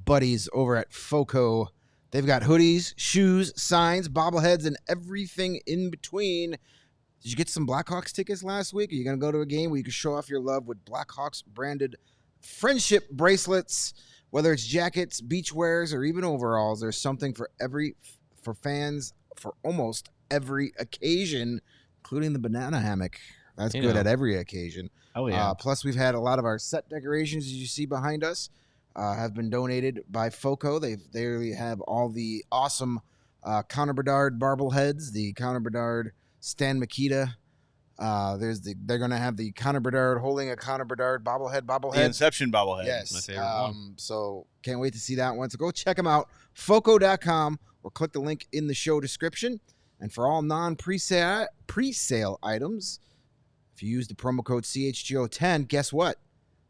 C: buddies over at FOCO. They've got hoodies, shoes, signs, bobbleheads, and everything in between. Did you get some Blackhawks tickets last week? Are you going to go to a game where you can show off your love with Blackhawks branded friendship bracelets? Whether it's jackets, beach wears, or even overalls, there's something for fans for almost every occasion, including the banana hammock. That's good at every occasion.
A: Oh, yeah.
C: Plus, we've had a lot of our set decorations, as you see behind us, have been donated by FOCO. They have all the awesome Connor Bedard bobbleheads, the Connor Bedard Stan Mikita. They're going to have the Connor Bedard holding a Connor Bedard bobblehead.
A: The Inception bobblehead.
C: Yes.
B: My favorite one.
C: So can't wait to see that one. So go check them out, foco.com, or click the link in the show description. And for all non-presale items, if you use the promo code CHGO10, guess what?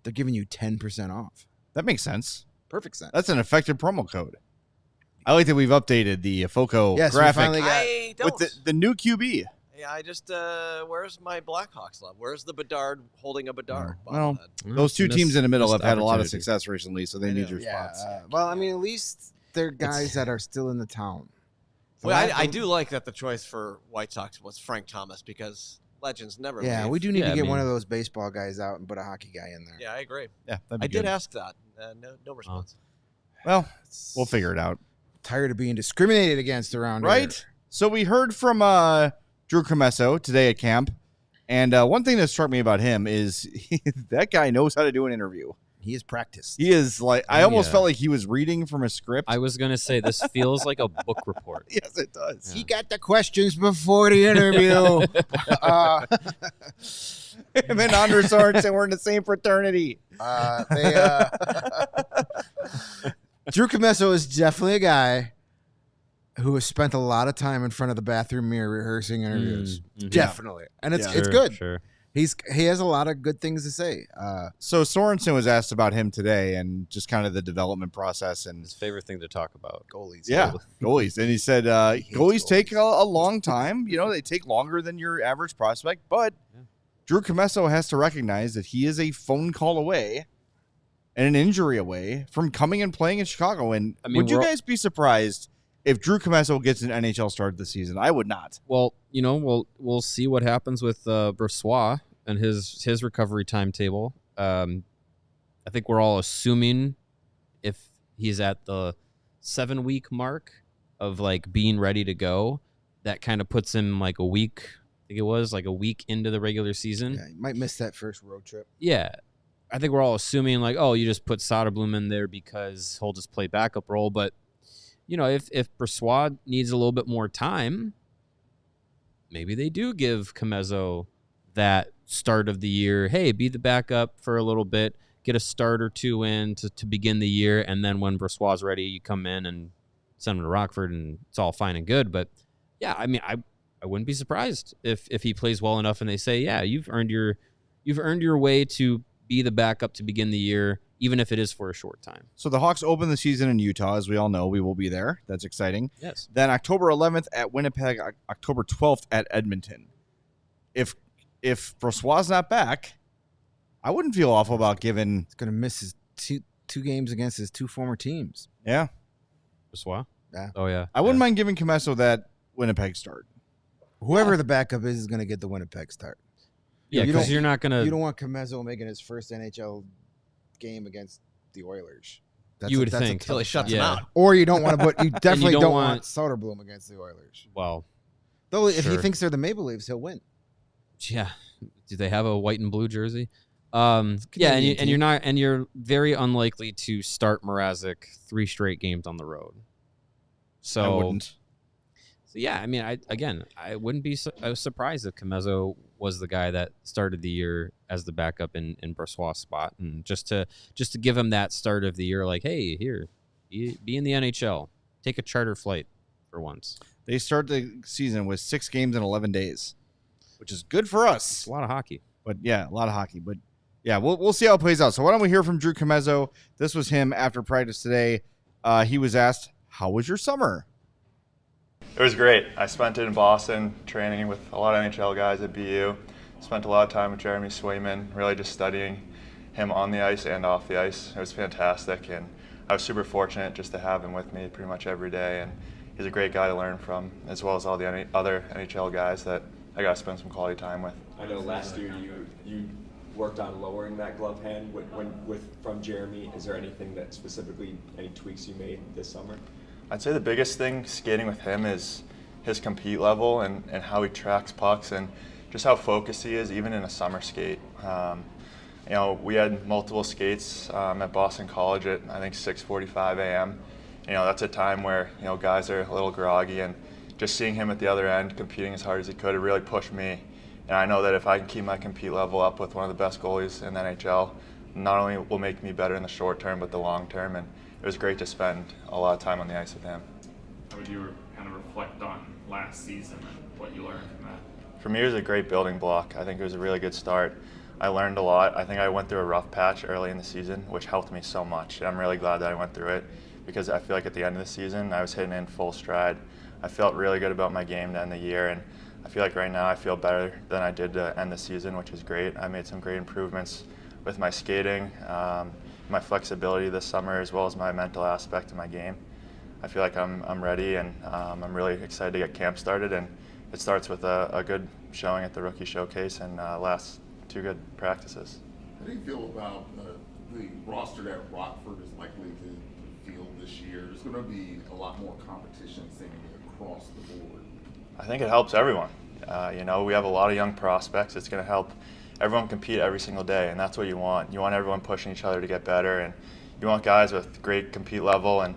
C: They're giving you 10% off.
A: That makes sense.
C: Perfect sense.
A: That's an effective promo code. I like that we've updated the FOCO graphic with the new QB.
D: Yeah, I just where's my Blackhawks love? Where's the Bedard holding a Bedard?
A: Well,
D: bobblehead?
A: those two teams in the middle have had a lot of
B: opportunity.
A: success recently, so they need your
C: Yeah.
A: spots.
C: Well, I mean, at least they're guys that are still in the town. So
D: Well, I do like that the choice for White Sox was Frank Thomas because legends never
C: Yeah,
D: leave.
C: we do need
B: Yeah,
C: to
B: I
C: get
B: mean-
C: one of those baseball guys out and put a hockey guy in there.
D: Yeah, I agree.
A: Yeah, that'd be
D: I did
A: good.
D: ask that. No response.
A: Well, we'll figure it out.
C: Tired of being discriminated against around here.
A: Right? So we heard from Drew Commesso today at camp, and one thing that struck me about him is that guy knows how to do an interview.
C: He is practiced.
A: He is like, I almost
B: yeah.
A: felt like he was reading from a script.
B: I was going to say this feels like a book report.
A: Yes, it does.
C: He got the questions before the interview.
A: Him and Anders Sorensen were in the same fraternity.
C: Drew Commesso is definitely a guy who has spent a lot of time in front of the bathroom mirror rehearsing interviews.
B: Mhm.
C: Definitely. And it's
B: Sure,
C: good.
B: Sure.
C: He has a lot of good things to say.
A: So Sorensen was asked about him today and just kind of the development process and
B: His favorite thing to talk about.
C: Goalies.
A: yeah, goalies. And he said
C: hates
A: goalies take
C: goalies.
A: a long time. You know, they take longer than your average prospect. But Drew Commesso has to recognize that he is a phone call away and an injury away from coming and playing in Chicago. And
B: I mean,
A: would you
B: we're all-
A: guys be surprised if Drew Commesso gets an NHL start this season? I would not.
B: Well, you know, we'll see what happens with Brossoit and his recovery timetable. I think we're all assuming if he's at the 7-week mark of like being ready to go, that kind of puts him like a week. I think it was like a week into the regular season.
C: Yeah, you might miss that first road trip.
B: Yeah. I think we're all assuming like, oh, you just put Soderblom in there because he'll just play backup role. But, you know, if Brossoit needs a little bit more time, maybe they do give Commesso that start of the year. Hey, be the backup for a little bit, get a start or two in to begin the year. And then when Brossoit's ready, you come in and send him to Rockford and it's all fine and good. But yeah, I mean, I I wouldn't be surprised if he plays well enough and they say, yeah, you've earned your way to be the backup to begin the year, even if it is for a short time.
A: So the Hawks open the season in Utah, as we all know. We will be there. That's exciting.
B: Yes.
A: Then October 11th at Winnipeg, October 12th at Edmonton. If Brossoit's not back, I wouldn't feel awful about giving.
C: He's going to miss his two games against his two former teams.
A: Yeah.
B: Brossoit?
C: Yeah.
B: Oh, yeah.
A: I wouldn't mind giving Commesso that Winnipeg start.
C: Whoever the backup is going to get the Winnipeg start.
B: Yeah, because you're not going to.
C: You don't want Commesso making his first NHL game against the Oilers.
B: You would think.
D: Until he shuts him out.
C: Or you don't want to put. You definitely
B: don't
C: don't
B: want-
C: want Soderblom against the Oilers.
B: Well,
C: Though if he
B: sure.
C: thinks they're the Maple Leafs, he'll win.
B: yeah. Do they have a white and blue jersey?
C: Canadian team.
B: You're very unlikely to start Mrazek 3 straight games on the road. So
A: I wouldn't.
B: So yeah, I mean, I wouldn't be I was surprised if Commesso was the guy that started the year as the backup in Brossoit's spot, and just to give him that start of the year, like, hey, here, be in the NHL, take a charter flight for once.
A: They start the season with 6 games in 11 days, which is good for us.
B: It's a lot of hockey.
A: But yeah, a lot of hockey. But yeah, we'll see how it plays out. So why don't we hear from Drew Commesso? This was him after practice today. He was asked, "How was your summer?"
K: It was great. I spent it in Boston training with a lot of NHL guys at BU. Spent a lot of time with Jeremy Swayman, really just studying him on the ice and off the ice. It was fantastic, and I was super fortunate just to have him with me pretty much every day. And he's a great guy to learn from, as well as all the other NHL guys that I got to spend some quality time with.
H: I know last year you worked on lowering that glove hand from Jeremy. Is there anything that specifically, any tweaks you made this summer?
K: I'd say the biggest thing skating with him is his compete level and how he tracks pucks and just how focused he is, even in a summer skate. We had multiple skates at Boston College at, I think, 6:45 a.m. That's a time where, guys are a little groggy, and just seeing him at the other end competing as hard as he could, it really pushed me. And I know that if I can keep my compete level up with one of the best goalies in the NHL, not only will make me better in the short term, but the long term. And it was great to spend a lot of time on the ice with him.
G: How would you kind of reflect on last season and what you learned from that?
K: For me, it was a great building block. I think it was a really good start. I learned a lot. I think I went through a rough patch early in the season, which helped me so much. And I'm really glad that I went through it, because I feel like at the end of the season, I was hitting in full stride. I felt really good about my game to end the year, and I feel like right now I feel better than I did to end the season, which is great. I made some great improvements with my skating, my flexibility this summer, as well as my mental aspect of my game. I feel like I'm ready, and I'm really excited to get camp started. And it starts with a good showing at the rookie showcase and last 2 good practices.
F: How do you feel about the roster that Rockford is likely to field this year? There's going to be a lot more competition seemingly across the board.
K: I think it helps everyone. We have a lot of young prospects. It's going to help everyone compete every single day, and that's what you want. You want everyone pushing each other to get better, and you want guys with great compete level and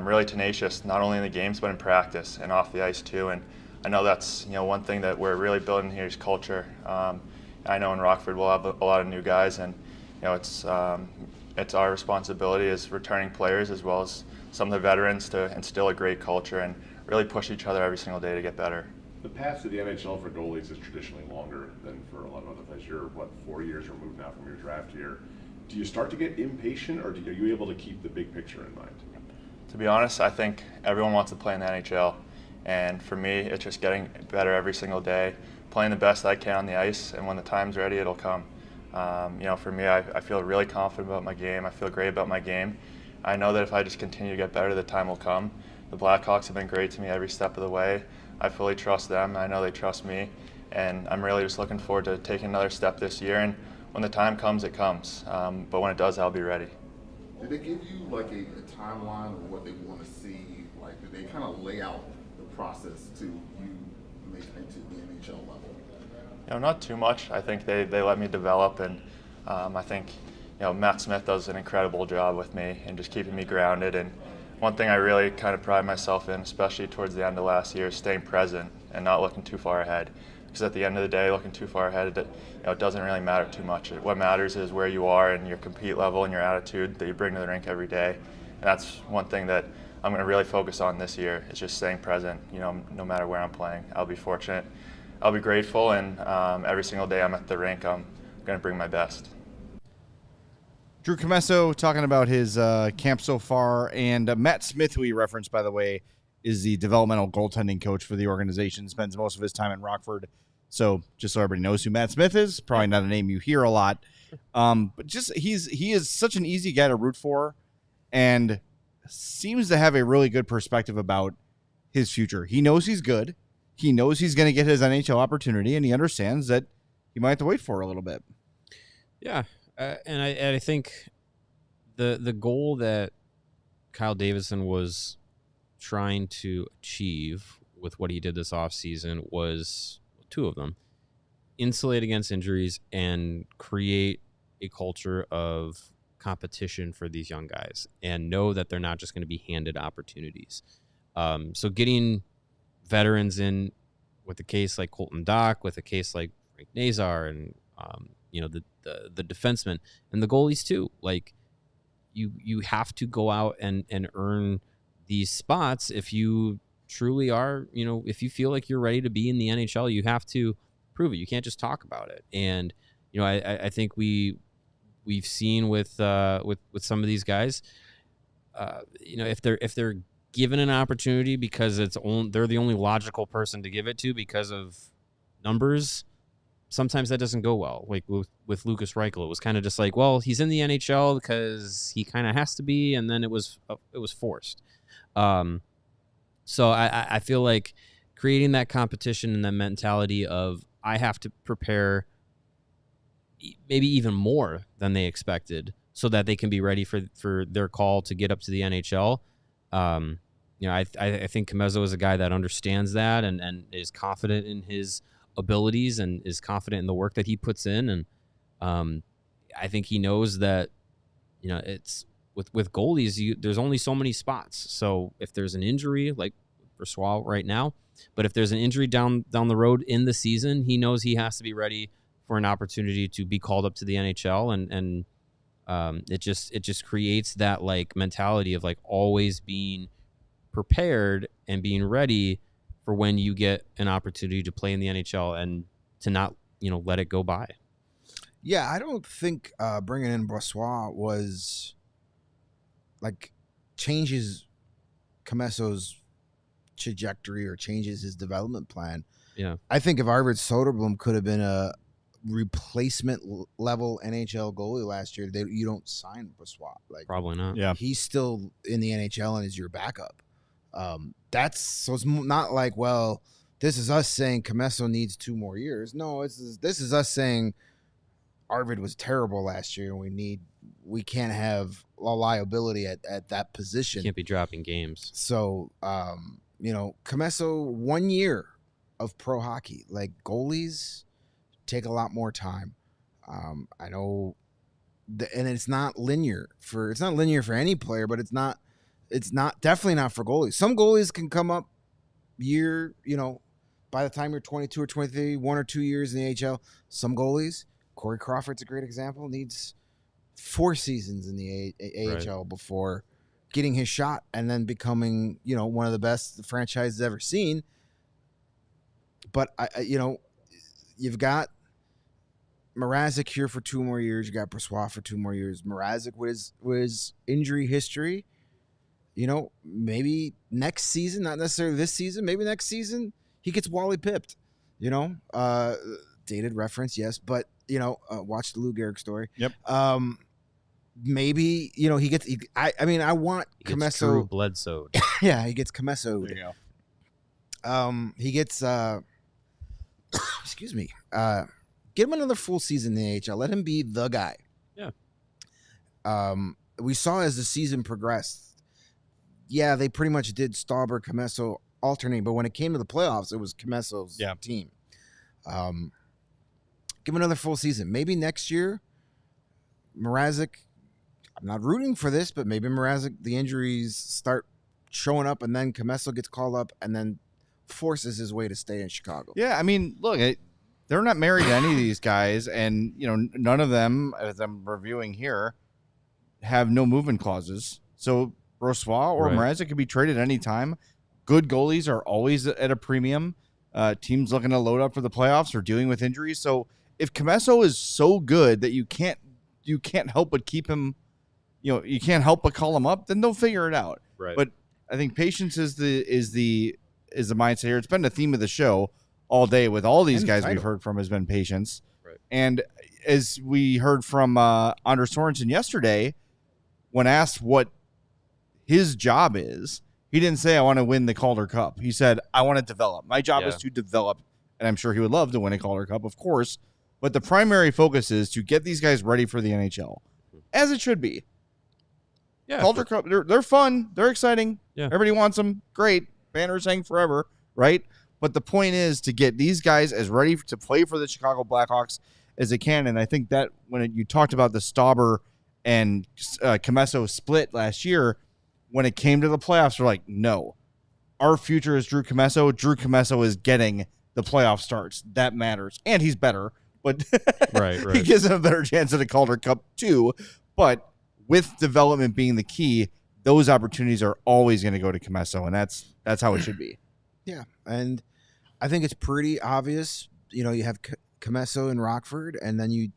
K: really tenacious, not only in the games but in practice and off the ice too. And I know that's one thing that we're really building here is culture. I know in Rockford we'll have a lot of new guys, and it's our responsibility as returning players as well as some of the veterans to instill a great culture and really push each other every single day to get better.
I: The path to the NHL for goalies is traditionally longer than for a lot of other players. You're, 4 years removed now from your draft year. Do you start to get impatient, or are you able to keep the big picture in mind?
K: To be honest, I think everyone wants to play in the NHL. And for me, it's just getting better every single day, playing the best I can on the ice, and when the time's ready, it'll come. For me, I feel really confident about my game. I feel great about my game. I know that if I just continue to get better, the time will come. The Blackhawks have been great to me every step of the way. I fully trust them. I know they trust me. And I'm really just looking forward to taking another step this year. And when the time comes, it comes. But when it does, I'll be ready.
F: Did they give you like a timeline of what they want to see? Like, did they kind of lay out the process to you making it to the NHL level?
K: Not too much. I think they let me develop, and I think Matt Smith does an incredible job with me and just keeping me grounded. And one thing I really kind of pride myself in, especially towards the end of last year, is staying present and not looking too far ahead. Because at the end of the day, looking too far ahead, it doesn't really matter too much. What matters is where you are and your compete level and your attitude that you bring to the rink every day. And that's one thing that I'm going to really focus on this year is just staying present. You know, no matter where I'm playing, I'll be fortunate. I'll be grateful, and every single day I'm at the rink, I'm going to bring my best.
A: Drew Commesso talking about his camp so far, and Matt Smith, who he referenced, by the way, is the developmental goaltending coach for the organization, spends most of his time in Rockford. So just so everybody knows who Matt Smith is, probably not a name you hear a lot. But just he is such an easy guy to root for, and seems to have a really good perspective about his future. He knows he's good. He knows he's going to get his NHL opportunity, and he understands that he might have to wait for a little bit.
B: Yeah, and I think the goal that Kyle Davidson was trying to achieve with what he did this offseason was two of them: insulate against injuries and create a culture of competition for these young guys, and know that they're not just going to be handed opportunities. So getting veterans in with a case like Colton Dach, with a case like Frank Nazar, and the defensemen and the goalies too. Like you have to go out and earn these spots if you truly are. If you feel like you're ready to be in the NHL, you have to prove it. You can't just talk about it. And I think we've seen with some of these guys, if they're given an opportunity because they're the only logical person to give it to because of numbers, sometimes that doesn't go well. Like with Lucas Reichel, it was kind of just like, well, he's in the NHL because he kind of has to be, and then it was forced. So I feel like creating that competition and that mentality of I have to prepare maybe even more than they expected so that they can be ready for their call to get up to the NHL. I think Commesso is a guy that understands that and is confident in his abilities and is confident in the work that he puts in. And I think he knows that, it's with goalies, there's only so many spots. So if there's an injury, like Brossoit right now, but if there's an injury down the road in the season, he knows he has to be ready for an opportunity to be called up to the NHL. And it just creates that like mentality of like always being prepared and being ready for when you get an opportunity to play in the NHL and to not, let it go by.
C: Yeah, I don't think bringing in Brossoit was like changes Comesso's trajectory or changes his development plan.
B: Yeah,
C: I think if Arvid Soderblom could have been a replacement level NHL goalie last year, you don't sign Brossoit. Like
B: probably not.
A: Yeah,
C: he's still in the NHL and is your backup. So it's not like, well, this is us saying Commesso needs 2 more years. No, this is us saying Arvid was terrible last year, and we can't have a liability at that position.
B: Can't be dropping games.
C: So, Commesso, 1 year of pro hockey. Like goalies take a lot more time. I know, and it's not linear for any player, but it's definitely not for goalies. Some goalies can come up by the time you're 22 or 23, 1 or 2 years in the AHL. Some goalies, Corey Crawford's a great example, needs 4 seasons in the AHL before getting his shot and then becoming, one of the best the franchise has ever seen. But you've got Mrazek here for 2 more years. You got Brossoit for 2 more years. Mrazek was injury history. Maybe next season, not necessarily this season, maybe next season, he gets Wally pipped. Dated reference, yes, but watch the Lou Gehrig story.
A: Yep.
C: Maybe he gets. I want Commesso.
B: True Bledsoe.
C: Yeah, he gets Commesso.
A: There you go.
C: He gets. Excuse me. Get him another full season in the AHL. Let him be the guy.
B: Yeah.
C: We saw as the season progressed. Yeah, they pretty much did Stauber, Commesso alternate, but when it came to the playoffs, it was Comesso's team. Give him another full season. Maybe next year, Mrazek, I'm not rooting for this, but maybe Mrazek, the injuries start showing up, and then Commesso gets called up and then forces his way to stay in Chicago.
A: Yeah, I mean, look, they're not married to any of these guys, and none of them, as I'm reviewing here, have no movement clauses. So Brossoit or
B: Right.
A: Mrazek could be traded any time. Good goalies are always at a premium. Teams looking to load up for the playoffs or dealing with injuries. So if Commesso is so good that you can't help but keep him, you can't help but call him up, then they'll figure it out.
B: Right.
A: But I think patience is the mindset here. It's been the theme of the show all day with all these guys we've heard from has been patience.
B: Right.
A: And as we heard from Anders Sorensen yesterday, when asked what his job is, he didn't say, I want to win the Calder Cup. He said, I want to develop. My job is to develop. And I'm sure he would love to win a Calder Cup, of course. But the primary focus is to get these guys ready for the NHL, as it should be.
B: Yeah.
A: Calder Cup, they're fun. They're exciting.
B: Yeah.
A: Everybody wants them. Great. Banners hang forever, right? But the point is to get these guys as ready to play for the Chicago Blackhawks as they can. And I think that when you talked about the Stauber and Commesso split last year, when it came to the playoffs, we're like, no, our future is Drew Commesso. Drew Commesso is getting the playoff starts. That matters. And he's better, but
B: right.
A: he gives him a better chance at a Calder Cup too. But with development being the key, those opportunities are always going to go to Commesso, and that's how it should be.
C: Yeah, and I think it's pretty obvious. You have Commesso in Rockford, and then you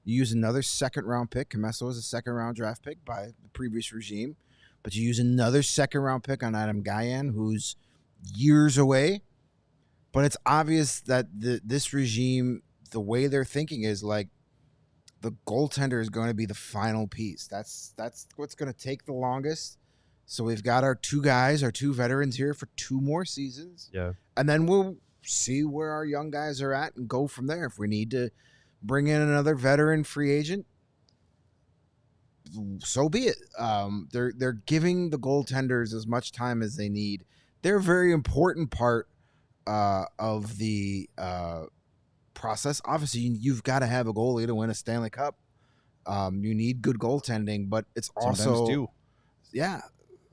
C: use another second-round pick. Commesso was a second-round draft pick by the previous regime. But you use another second-round pick on Adam Guyan, who's years away. But it's obvious that this regime, the way they're thinking is like the goaltender is going to be the final piece. That's what's going to take the longest. So we've got our two veterans here for 2 more seasons.
B: Yeah.
C: And then we'll see where our young guys are at and go from there. If we need to bring in another veteran free agent, so be it. They're giving the goaltenders as much time as they need. They're a very important part of the process. Obviously, you've got to have a goalie to win a Stanley Cup. You need good goaltending, but it's also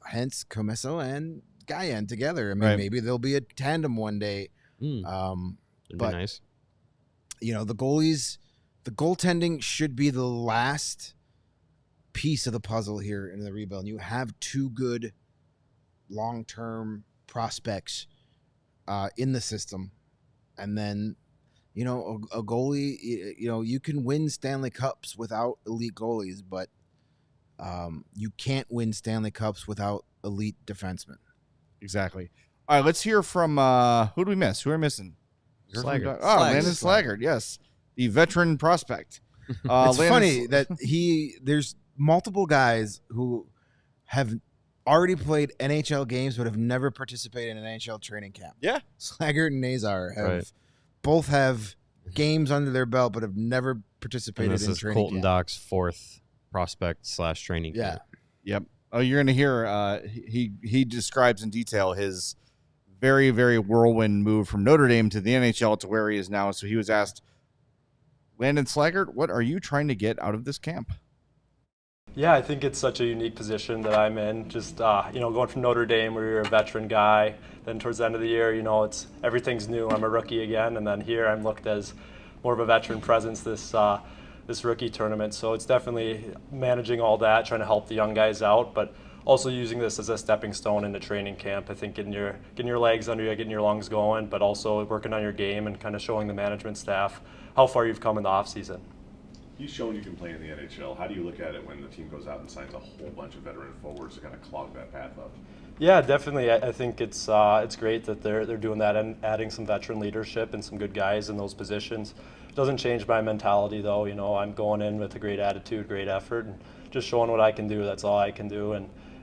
C: hence Commesso and Guyan together. I mean, maybe they'll be a tandem one day.
B: That'd be nice.
C: The goaltending should be the last piece of the puzzle here in the rebuild. You have 2 good long-term prospects in the system, and then a goalie. You can win Stanley Cups without elite goalies, but you can't win Stanley Cups without elite defensemen.
A: Exactly. All right, let's hear from who do we miss? Who are we missing?
B: Slaggert.
A: Landon Slaggert. Yes, the veteran prospect.
C: It's funny that there's multiple guys who have already played NHL games but have never participated in an NHL training camp.
A: Yeah.
C: Slaggert and Nazar both have games under their belt but have never participated in training camp.
B: Colton Dach's 4th prospect / training camp.
A: Yep. Oh, you're going to hear he describes in detail his very, very whirlwind move from Notre Dame to the NHL to where he is now. So he was asked, Landon Slaggert, what are you trying to get out of this camp?
E: Yeah, I think it's such a unique position that I'm in. Just going from Notre Dame, where you're a veteran guy, then towards the end of the year, it's everything's new. I'm a rookie again, and then here I'm looked as more of a veteran presence this rookie tournament. So it's definitely managing all that, trying to help the young guys out, but also using this as a stepping stone into training camp. I think getting your legs under you, getting your lungs going, but also working on your game and kind of showing the management staff how far you've come in the off season.
I: You've shown you can play in the NHL. How do you look at it when the team goes out and signs a whole bunch of veteran forwards to kind of clog that path up?
E: Yeah, definitely. I think it's great that they're doing that and adding some veteran leadership and some good guys in those positions. It doesn't change my mentality, though. I'm going in with a great attitude, great effort, and just showing what I can do. That's all I can do,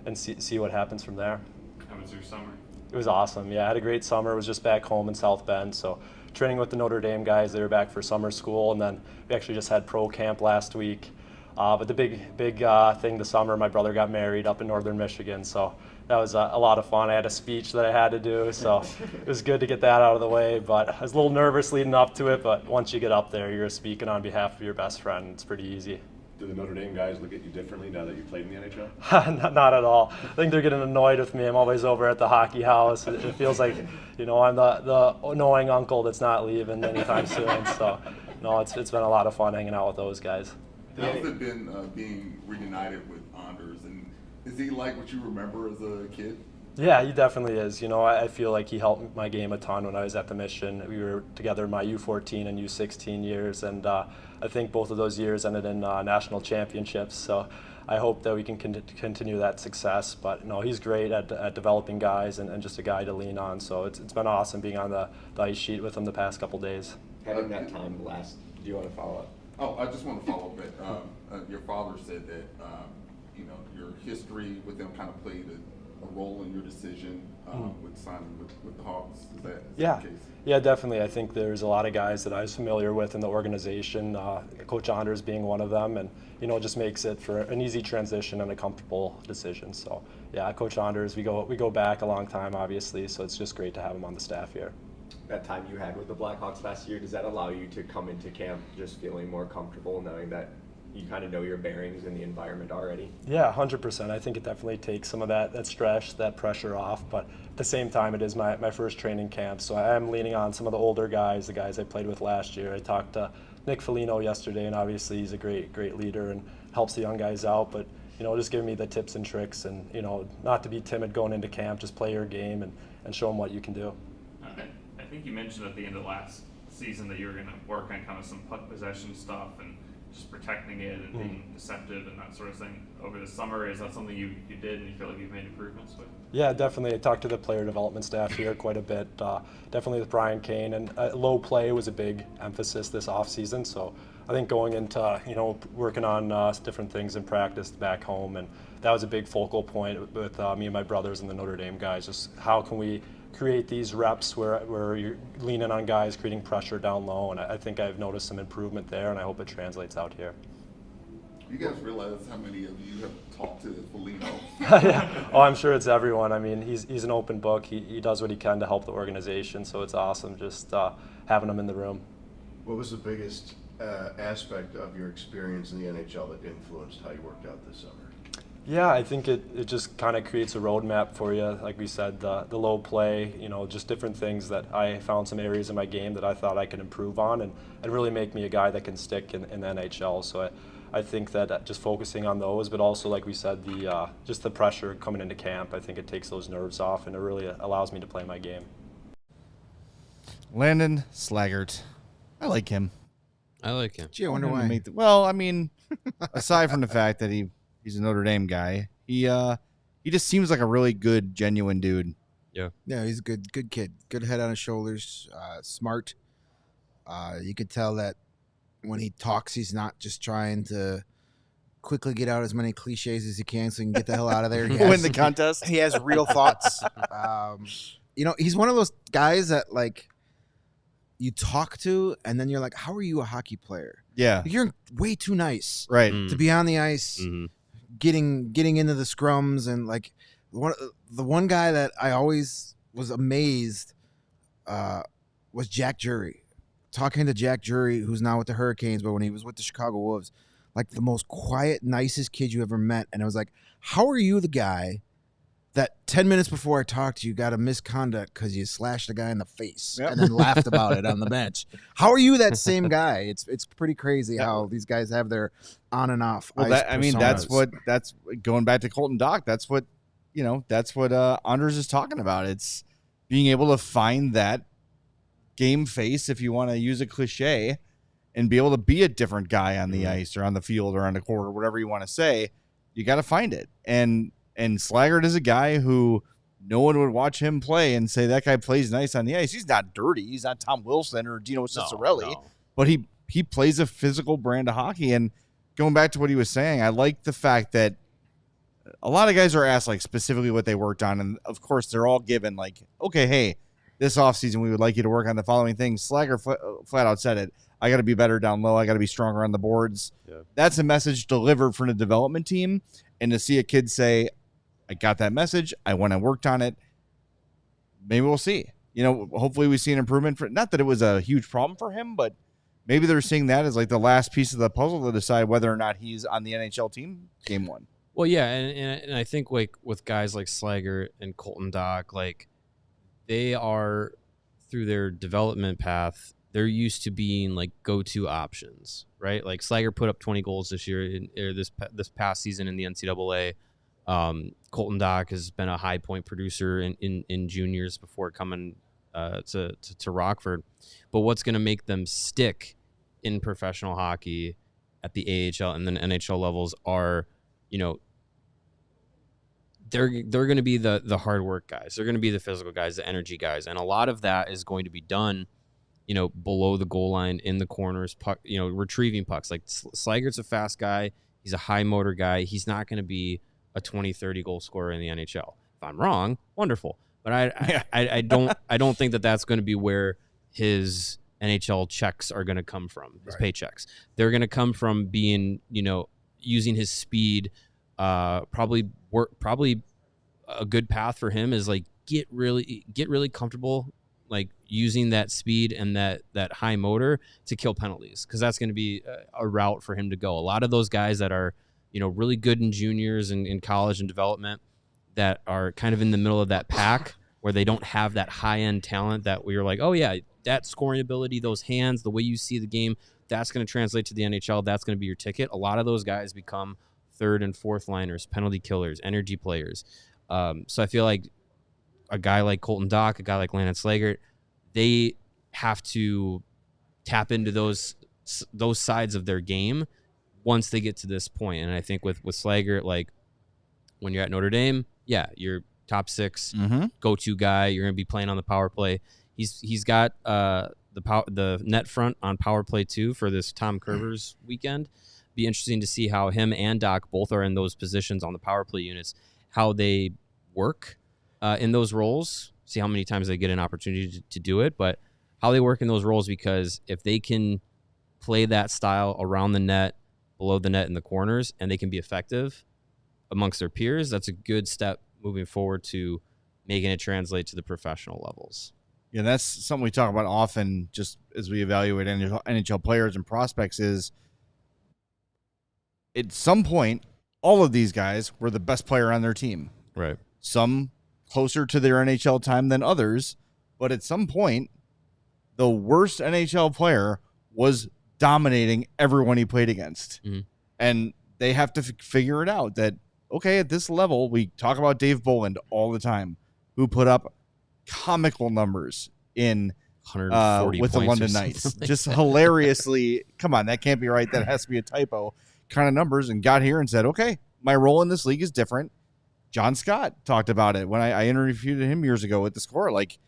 E: and see what happens from there.
G: How was your summer?
E: It was awesome. Yeah, I had a great summer. I was just back home in South Bend, so training with the Notre Dame guys. They were back for summer school, and then we actually just had pro camp last week. But the big thing this summer, my brother got married up in northern Michigan, so that was a lot of fun. I had a speech that I had to do, so it was good to get that out of the way. But I was a little nervous leading up to it, but once you get up there, you're speaking on behalf of your best friend. It's pretty easy.
I: Do the Notre Dame guys look at you differently now that you played in the NHL?
E: Not at all. I think they're getting annoyed with me. I'm always over at the hockey house. It feels like, I'm the annoying uncle that's not leaving anytime soon. So, no, it's been a lot of fun hanging out with those guys.
F: How's it been being reunited with Anders? And Is he like what you remember as a kid?
L: Yeah, he definitely is. You know, I feel like he helped my game a ton when I was at the Mission. We were together my U14 and U16 years, and I think both of those years ended in national championships. So I hope that we can continue that success. But no, he's great at developing guys and just a guy to lean on. So it's been awesome being on the ice sheet with him the past couple days.
H: Having that time last, do you want to follow up?
F: Oh, I just want to follow up a bit. Your father said that your history with them kind of played a role in your decision with signing with the Hawks. Is that the case?
L: Yeah, definitely. I think there's a lot of guys that I was familiar with in the organization, Coach Anders being one of them, and it just makes it for an easy transition and a comfortable decision. So yeah, Coach Anders, we go back a long time, obviously, so it's just great to have him on the staff here.
H: That time you had with the Blackhawks last year, does that allow you to come into camp just feeling more comfortable, knowing that you kind of know your bearings in the environment already?
L: Yeah, 100%. I think it definitely takes some of that stress, that pressure off. But at the same time, it is my first training camp, so I am leaning on some of the older guys, the guys I played with last year. I talked to Nick Foligno yesterday, and obviously he's a great leader and helps the young guys out. But just giving me the tips and tricks, and not to be timid going into camp, just play your game and show them what you can do.
G: I think you mentioned at the end of last season that you were going to work on kind of some puck possession stuff and just protecting it and being deceptive and that sort of thing over the summer. Is that something you did and you feel like you've made improvements with?
L: Yeah, definitely. I talked to the player development staff here quite a bit, definitely with Brian Kane, and low play was a big emphasis this offseason. So I think going into, working on different things in practice back home, and that was a big focal point with me and my brothers and the Notre Dame guys, just how can we create these reps where you're leaning on guys, creating pressure down low, and I think I've noticed some improvement there, and I hope it translates out here.
F: You guys realize how many of you have talked to Foligno?
L: Yeah. Oh, I'm sure it's everyone. I mean, he's an open book. He does what he can to help the organization, so it's awesome just having him in the room.
J: What was the biggest aspect of your experience in the NHL that influenced how you worked out this summer?
L: Yeah, I think it just kind of creates a roadmap for you. Like we said, the low play, just different things that I found some areas in my game that I thought I could improve on and really make me a guy that can stick in the NHL. So I think that just focusing on those, but also, like we said, just the pressure coming into camp, I think it takes those nerves off and it really allows me to play my game.
A: Landon Slaggert. I like him.
B: I like him.
C: Gee, I wonder why.
A: Well, I mean, aside from the fact that he's a Notre Dame guy, he just seems like a really good, genuine dude.
B: Yeah.
C: Yeah, he's a good kid. Good head on his shoulders, smart. You could tell that when he talks, he's not just trying to quickly get out as many cliches as he can so he can get the hell out of there.
A: Win the contest.
C: He has real thoughts. He's one of those guys that, like, you talk to and then you're like, how are you a hockey player?
A: Yeah.
C: You're way too nice.
A: Right.
C: To be on the ice, getting into the scrums, and like the one guy that I always was amazed was Jack Jury. Talking to Jack Jury, who's now with the Hurricanes, but when he was with the Chicago Wolves, like the most quiet, nicest kid you ever met. And I was like, how are you the guy that 10 minutes before I talked to you got a misconduct because you slashed a guy in the face and then laughed about it on the bench? How are you that same guy? It's pretty crazy how these guys have their on and off.
A: Well, that's going back to Colton Dach. That's what Anders is talking about. It's being able to find that game face, if you want to use a cliche, and be able to be a different guy on the ice or on the field or on the court or whatever you want to say. You got to find it. And Slaggert is a guy who no one would watch him play and say that guy plays nice on the ice. He's not dirty. He's not Tom Wilson or Dino Ciccarelli, but he plays a physical brand of hockey. And going back to what he was saying, I like the fact that a lot of guys are asked like specifically what they worked on. And of course they're all given like, okay, hey, this offseason we would like you to work on the following things. Slaggert flat out said it. I got to be better down low. I got to be stronger on the boards. Yeah. That's a message delivered from the development team. And to see a kid say, I got that message, I went and worked on it, maybe we'll see. Hopefully we see an improvement. Not that it was a huge problem for him, but maybe they're seeing that as like the last piece of the puzzle to decide whether or not he's on the NHL team game one.
B: Well, yeah, and I think like with guys like Slaggert and Colton Dach, like they are through their development path, they're used to being like go-to options, right? Like Slaggert put up 20 goals this year or this past season in the NCAA. Colton Dach has been a high point producer in juniors before coming to Rockford. But what's going to make them stick in professional hockey at the AHL and then NHL levels are, they're going to be the hard work guys. They're going to be the physical guys, the energy guys. And a lot of that is going to be done, below the goal line, in the corners, puck, retrieving pucks. Like Slaggert's a fast guy. He's a high motor guy. He's not going to be a 20, 30 goal scorer in the NHL. If I'm wrong, wonderful. But I don't think that that's going to be where his NHL checks are going to come from, his paychecks. They're going to come from being, using his speed. Probably a good path for him is like get really comfortable, like using that speed and that high motor to kill penalties, because that's going to be a route for him to go. A lot of those guys that are really good in juniors and in college and development that are kind of in the middle of that pack where they don't have that high end talent that we're like, oh yeah, that scoring ability, those hands, the way you see the game, that's going to translate to the NHL. That's going to be your ticket. A lot of those guys become third and fourth liners, penalty killers, energy players. So I feel like a guy like Colton Dach, a guy like Landon Slaggert, they have to tap into those sides of their game once they get to this point. And I think with Slaggert, like when you're at Notre Dame, yeah, you're top six go-to guy. You're going to be playing on the power play. He's got the net front on power play too for this Tom Kurvers weekend. Be interesting to see how him and Dach both are in those positions on the power play units, how they work in those roles, see how many times they get an opportunity to do it, but how they work in those roles, because if they can play that style around the net, below the net in the corners, and they can be effective amongst their peers, that's a good step moving forward to making it translate to the professional levels.
A: Yeah, that's something we talk about often just as we evaluate NHL players and prospects is at some point, all of these guys were the best player on their team.
B: Right.
A: Some closer to their NHL time than others, but at some point, the worst NHL player was dominating everyone he played against. Mm-hmm. And they have to figure it out that, okay, at this level, we talk about Dave Bolland all the time, who put up comical numbers in
B: 140
A: with the London Knights. Just hilariously, come on, that can't be right. That has to be a typo kind of numbers, and got here and said, okay, my role in this league is different. John Scott talked about it when I interviewed him years ago with the Score. Like,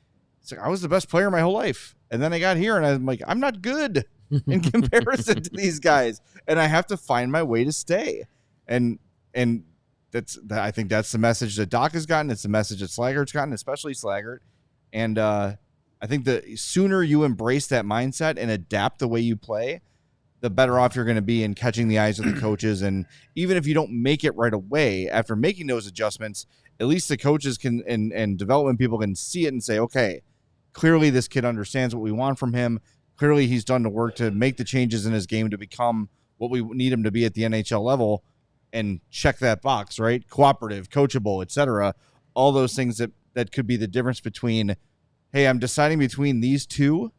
A: it's like I was the best player my whole life. And then I got here and I'm like, I'm not good in comparison to these guys. And I have to find my way to stay. And I think that's the message that Dach has gotten. It's the message that Slaggert's gotten, especially Slaggert. And I think the sooner you embrace that mindset and adapt the way you play, the better off you're going to be in catching the eyes of the coaches. And even if you don't make it right away, after making those adjustments, at least the coaches can and development people can see it and say, okay, clearly this kid understands what we want from him. Clearly he's done the work to make the changes in his game to become what we need him to be at the NHL level, and check that box, right? Cooperative, coachable, etc. All those things that could be the difference between, hey, I'm deciding between these two.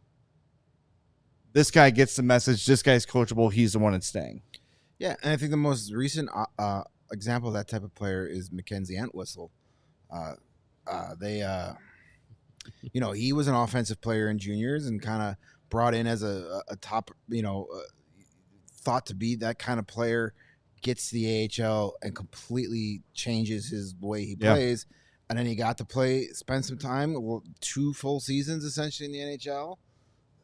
A: This guy gets the message. This guy's coachable. He's the one that's staying.
C: Yeah, and I think the most recent example of that type of player is Mackenzie Entwistle. He was an offensive player in juniors and kind of brought in as a top, thought to be that kind of player, gets to the AHL and completely changes his way he plays. And then he got to spend some time, 2 full seasons essentially in the NHL,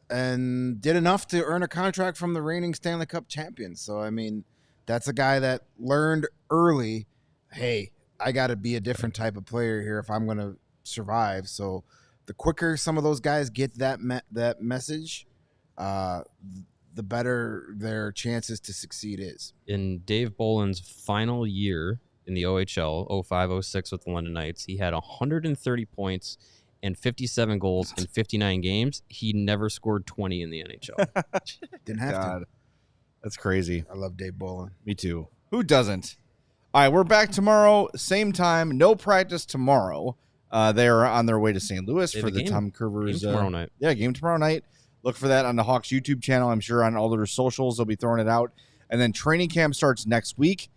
C: and did enough to earn a contract from the reigning Stanley Cup champions. So, I mean, that's a guy that learned early, hey, I got to be a different type of player here if I'm going to survive. So the quicker some of those guys get that message, the better their chances to succeed is.
B: In Dave Bolland's final year in the OHL, 05-06 with the London Knights, he had 130 points and 57 goals in 59 games. He never scored 20 in the NHL.
C: Didn't have to.
A: That's crazy.
C: I love Dave Bolland.
A: Me too. Who doesn't? All right, we're back tomorrow, same time. No practice tomorrow. They are on their way to St. Louis for the Tom Kurvers.
B: Game tomorrow night.
A: Yeah, game tomorrow night. Look for that on the Hawks YouTube channel. I'm sure on all their socials they'll be throwing it out. And then training camp starts next week.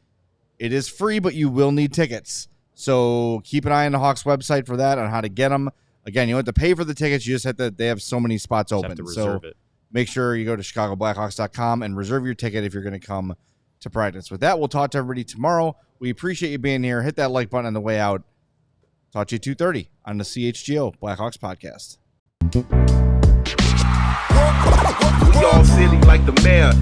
A: It is free, but you will need tickets. So keep an eye on the Hawks website for that, on how to get them. Again, you don't have to pay for the tickets. You just have to. They have so many spots open.
B: Have to reserve it.
A: Make sure you go to ChicagoBlackhawks.com and reserve your ticket if you're going to come to practice. With that, we'll talk to everybody tomorrow. We appreciate you being here. Hit that like button on the way out. Talk to you 2:30 on the CHGO Blackhawks Podcast.
M: We all silly like the mayor.